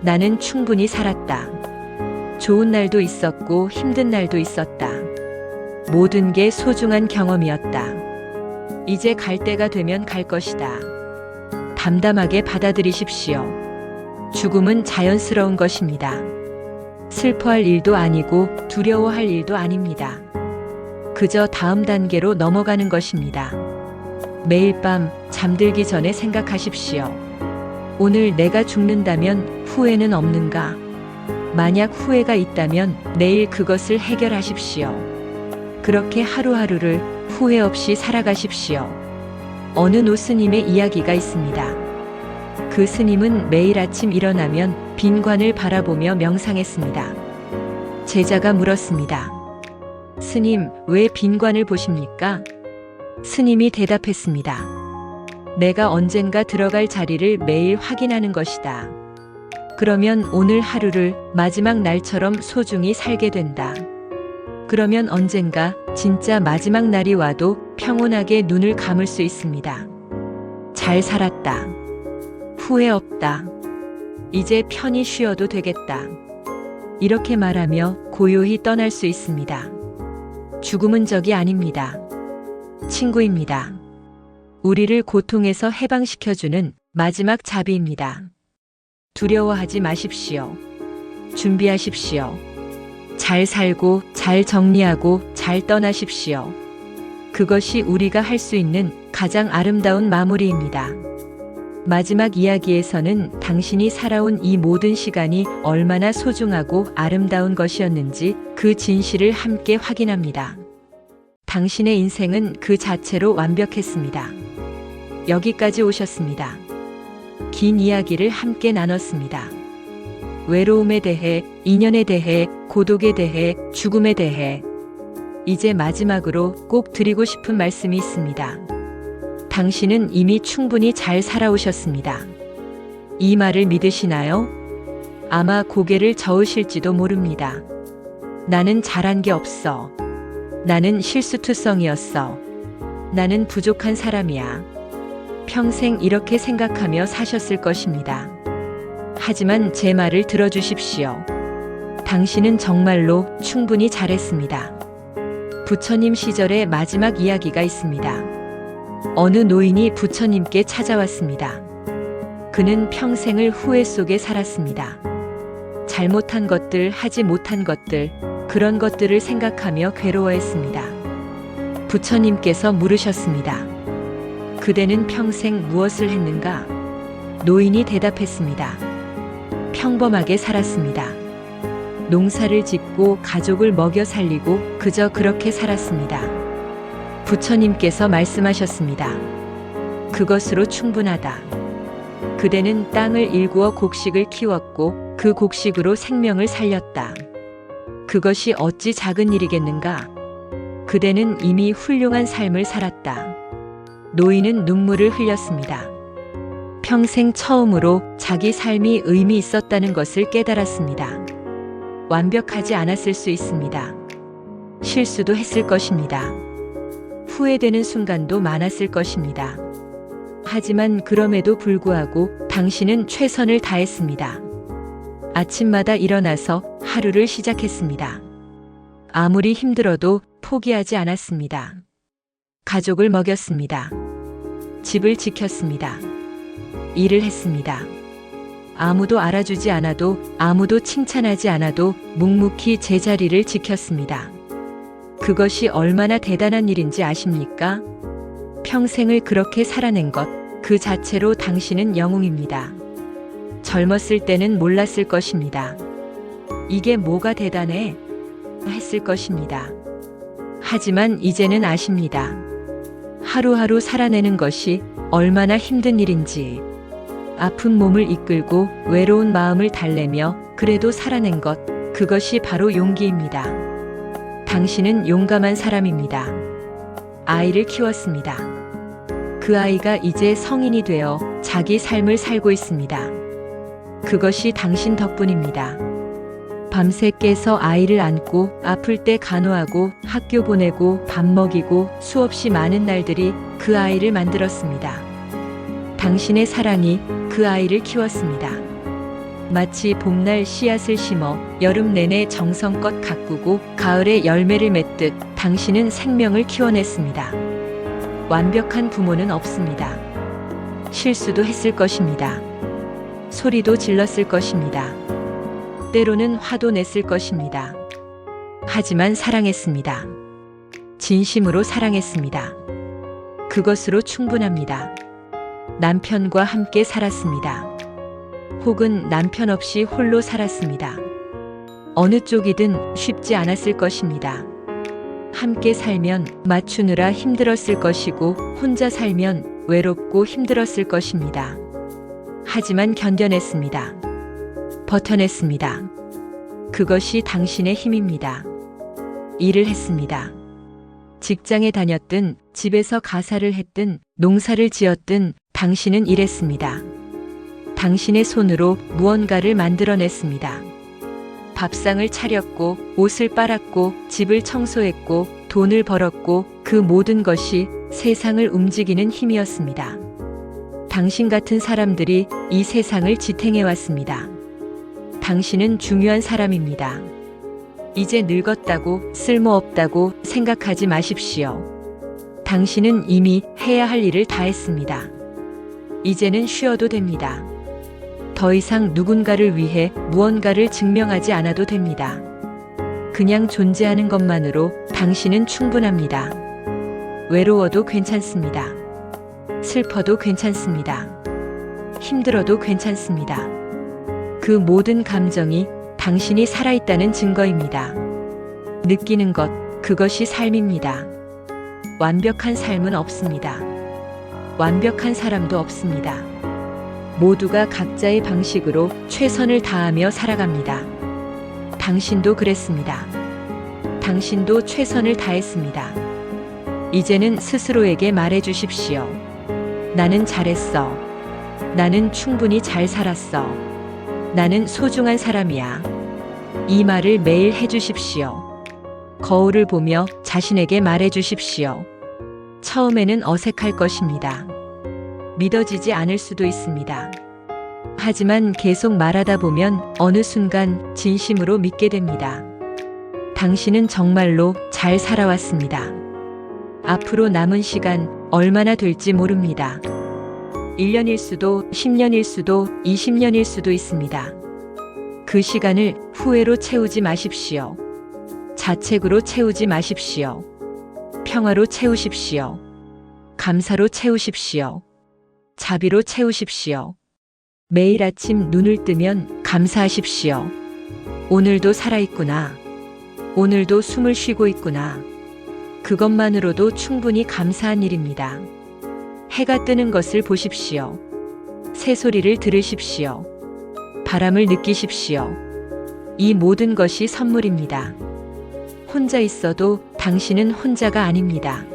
[SPEAKER 1] 나는 충분히 살았다. 좋은 날도 있었고 힘든 날도 있었다. 모든 게 소중한 경험이었다. 이제 갈 때가 되면 갈 것이다. 담담하게 받아들이십시오. 죽음은 자연스러운 것입니다. 슬퍼할 일도 아니고 두려워할 일도 아닙니다. 그저 다음 단계로 넘어가는 것입니다. 매일 밤 잠들기 전에 생각하십시오. 오늘 내가 죽는다면 후회는 없는가? 만약 후회가 있다면 내일 그것을 해결하십시오. 그렇게 하루하루를 후회 없이 살아가십시오. 어느 노스님의 이야기가 있습니다. 그 스님은 매일 아침 일어나면 빈 관을 바라보며 명상했습니다. 제자가 물었습니다. 스님, 왜 빈 관을 보십니까? 스님이 대답했습니다. 내가 언젠가 들어갈 자리를 매일 확인하는 것이다. 그러면 오늘 하루를 마지막 날처럼 소중히 살게 된다. 그러면 언젠가 진짜 마지막 날이 와도 평온하게 눈을 감을 수 있습니다. 잘 살았다. 후회 없다. 이제 편히 쉬어도 되겠다. 이렇게 말하며 고요히 떠날 수 있습니다. 죽음은 적이 아닙니다. 친구입니다. 우리를 고통에서 해방시켜주는 마지막 자비입니다. 두려워하지 마십시오. 준비하십시오. 잘 살고, 잘 정리하고, 잘 떠나십시오. 그것이 우리가 할 수 있는 가장 아름다운 마무리입니다. 마지막 이야기에서는 당신이 살아온 이 모든 시간이 얼마나 소중하고 아름다운 것이었는지 그 진실을 함께 확인합니다. 당신의 인생은 그 자체로 완벽했습니다. 여기까지 오셨습니다. 긴 이야기를 함께 나눴습니다. 외로움에 대해, 인연에 대해, 고독에 대해, 죽음에 대해. 이제 마지막으로 꼭 드리고 싶은 말씀이 있습니다. 당신은 이미 충분히 잘 살아오셨습니다. 이 말을 믿으시나요? 아마 고개를 저으실지도 모릅니다. 나는 잘한 게 없어. 나는 실수투성이었어. 나는 부족한 사람이야. 평생 이렇게 생각하며 사셨을 것입니다. 하지만 제 말을 들어주십시오. 당신은 정말로 충분히 잘했습니다. 부처님 시절의 마지막 이야기가 있습니다. 어느 노인이 부처님께 찾아왔습니다. 그는 평생을 후회 속에 살았습니다. 잘못한 것들, 하지 못한 것들, 그런 것들을 생각하며 괴로워했습니다. 부처님께서 물으셨습니다. 그대는 평생 무엇을 했는가? 노인이 대답했습니다. 평범하게 살았습니다. 농사를 짓고 가족을 먹여 살리고 그저 그렇게 살았습니다. 부처님께서 말씀하셨습니다. 그것으로 충분하다. 그대는 땅을 일구어 곡식을 키웠고 그 곡식으로 생명을 살렸다. 그것이 어찌 작은 일이겠는가? 그대는 이미 훌륭한 삶을 살았다. 노인은 눈물을 흘렸습니다. 평생 처음으로 자기 삶이 의미 있었다는 것을 깨달았습니다. 완벽하지 않았을 수 있습니다. 실수도 했을 것입니다. 후회되는 순간도 많았을 것입니다. 하지만 그럼에도 불구하고 당신은 최선을 다했습니다. 아침마다 일어나서 하루를 시작했습니다. 아무리 힘들어도 포기하지 않았습니다. 가족을 먹였습니다. 집을 지켰습니다. 일을 했습니다. 아무도 알아주지 않아도, 아무도 칭찬하지 않아도 묵묵히 제자리를 지켰습니다. 그것이 얼마나 대단한 일인지 아십니까? 평생을 그렇게 살아낸 것, 그 자체로 당신은 영웅입니다. 젊었을 때는 몰랐을 것입니다. 이게 뭐가 대단해? 했을 것입니다. 하지만 이제는 아십니다. 하루하루 살아내는 것이 얼마나 힘든 일인지. 아픈 몸을 이끌고 외로운 마음을 달래며 그래도 살아낸 것, 그것이 바로 용기입니다. 당신은 용감한 사람입니다. 아이를 키웠습니다. 그 아이가 이제 성인이 되어 자기 삶을 살고 있습니다. 그것이 당신 덕분입니다. 밤새 깨서 아이를 안고 아플 때 간호하고 학교 보내고 밥 먹이고 수없이 많은 날들이 그 아이를 만들었습니다. 당신의 사랑이 그 아이를 키웠습니다. 마치 봄날 씨앗을 심어 여름 내내 정성껏 가꾸고 가을에 열매를 맺듯 당신은 생명을 키워냈습니다. 완벽한 부모는 없습니다. 실수도 했을 것입니다. 소리도 질렀을 것입니다. 때로는 화도 냈을 것입니다. 하지만 사랑했습니다. 진심으로 사랑했습니다. 그것으로 충분합니다. 남편과 함께 살았습니다. 혹은 남편 없이 홀로 살았습니다. 어느 쪽이든 쉽지 않았을 것입니다. 함께 살면 맞추느라 힘들었을 것이고 혼자 살면 외롭고 힘들었을 것입니다. 하지만 견뎌냈습니다. 버텨냈습니다. 그것이 당신의 힘입니다. 일을 했습니다. 직장에 다녔든 집에서 가사를 했든 농사를 지었든 당신은 일했습니다. 당신의 손으로 무언가를 만들어냈습니다. 밥상을 차렸고 옷을 빨았고 집을 청소했고 돈을 벌었고 그 모든 것이 세상을 움직이는 힘이었습니다. 당신 같은 사람들이 이 세상을 지탱해왔습니다. 당신은 중요한 사람입니다. 이제 늙었다고 쓸모없다고 생각하지 마십시오. 당신은 이미 해야 할 일을 다 했습니다. 이제는 쉬어도 됩니다. 더 이상 누군가를 위해 무언가를 증명하지 않아도 됩니다. 그냥 존재하는 것만으로 당신은 충분합니다. 외로워도 괜찮습니다. 슬퍼도 괜찮습니다. 힘들어도 괜찮습니다. 그 모든 감정이 당신이 살아있다는 증거입니다. 느끼는 것, 그것이 삶입니다. 완벽한 삶은 없습니다. 완벽한 사람도 없습니다. 모두가 각자의 방식으로 최선을 다하며 살아갑니다. 당신도 그랬습니다. 당신도 최선을 다했습니다. 이제는 스스로에게 말해 주십시오. 나는 잘했어. 나는 충분히 잘 살았어. 나는 소중한 사람이야. 이 말을 매일 해 주십시오. 거울을 보며 자신에게 말해 주십시오. 처음에는 어색할 것입니다. 믿어지지 않을 수도 있습니다. 하지만 계속 말하다 보면 어느 순간 진심으로 믿게 됩니다. 당신은 정말로 잘 살아왔습니다. 앞으로 남은 시간 얼마나 될지 모릅니다. 1년일 수도 10년일 수도 20년일 수도 있습니다. 그 시간을 후회로 채우지 마십시오. 자책으로 채우지 마십시오. 평화로 채우십시오. 감사로 채우십시오. 자비로 채우십시오. 매일 아침 눈을 뜨면 감사하십시오. 오늘도 살아있구나. 오늘도 숨을 쉬고 있구나. 그것만으로도 충분히 감사한 일입니다. 해가 뜨는 것을 보십시오. 새소리를 들으십시오. 바람을 느끼십시오. 이 모든 것이 선물입니다. 혼자 있어도 당신은 혼자가 아닙니다.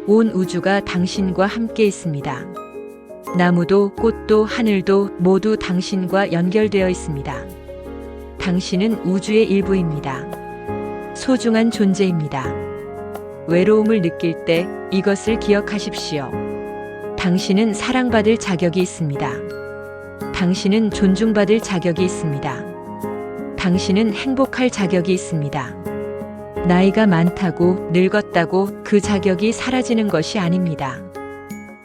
[SPEAKER 1] 온 우주가 당신과 함께 있습니다. 나무도 꽃도 하늘도 모두 당신과 연결되어 있습니다. 당신은 우주의 일부입니다. 소중한 존재입니다. 외로움을 느낄 때 이것을 기억하십시오. 당신은 사랑받을 자격이 있습니다. 당신은 존중받을 자격이 있습니다. 당신은 행복할 자격이 있습니다. 나이가 많다고 늙었다고 그 자격이 사라지는 것이 아닙니다.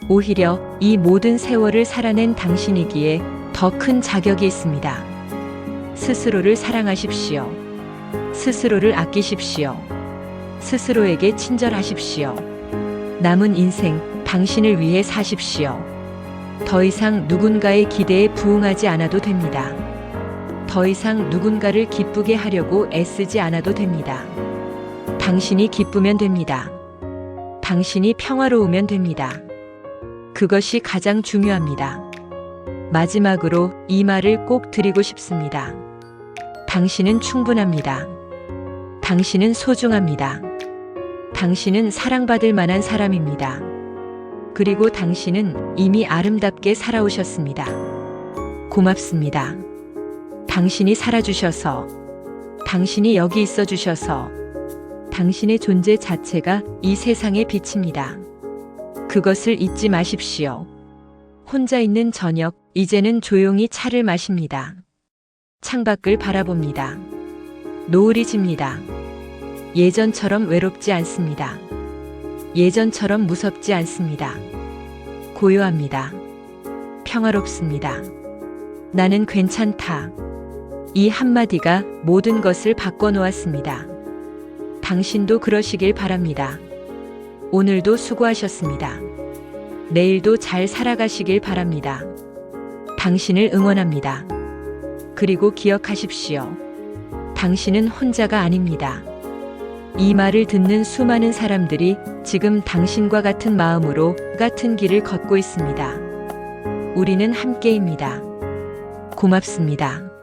[SPEAKER 1] 오히려 이 모든 세월을 살아낸 당신이기에 더 큰 자격이 있습니다. 스스로를 사랑하십시오. 스스로를 아끼십시오. 스스로에게 친절하십시오. 남은 인생 당신을 위해 사십시오. 더 이상 누군가의 기대에 부응하지 않아도 됩니다. 더 이상 누군가를 기쁘게 하려고 애쓰지 않아도 됩니다. 당신이 기쁘면 됩니다. 당신이 평화로우면 됩니다. 그것이 가장 중요합니다. 마지막으로 이 말을 꼭 드리고 싶습니다. 당신은 충분합니다. 당신은 소중합니다. 당신은 사랑받을 만한 사람입니다. 그리고 당신은 이미 아름답게 살아오셨습니다. 고맙습니다. 당신이 살아주셔서, 당신이 여기 있어 주셔서, 당신의 존재 자체가 이 세상의 빛입니다. 그것을 잊지 마십시오. 혼자 있는 저녁, 이제는 조용히 차를 마십니다. 창밖을 바라봅니다. 노을이 집니다. 예전처럼 외롭지 않습니다. 예전처럼 무섭지 않습니다. 고요합니다. 평화롭습니다. 나는 괜찮다. 이 한마디가 모든 것을 바꿔놓았습니다. 당신도 그러시길 바랍니다. 오늘도 수고하셨습니다. 내일도 잘 살아가시길 바랍니다. 당신을 응원합니다. 그리고 기억하십시오. 당신은 혼자가 아닙니다. 이 말을 듣는 수많은 사람들이 지금 당신과 같은 마음으로 같은 길을 걷고 있습니다. 우리는 함께입니다. 고맙습니다.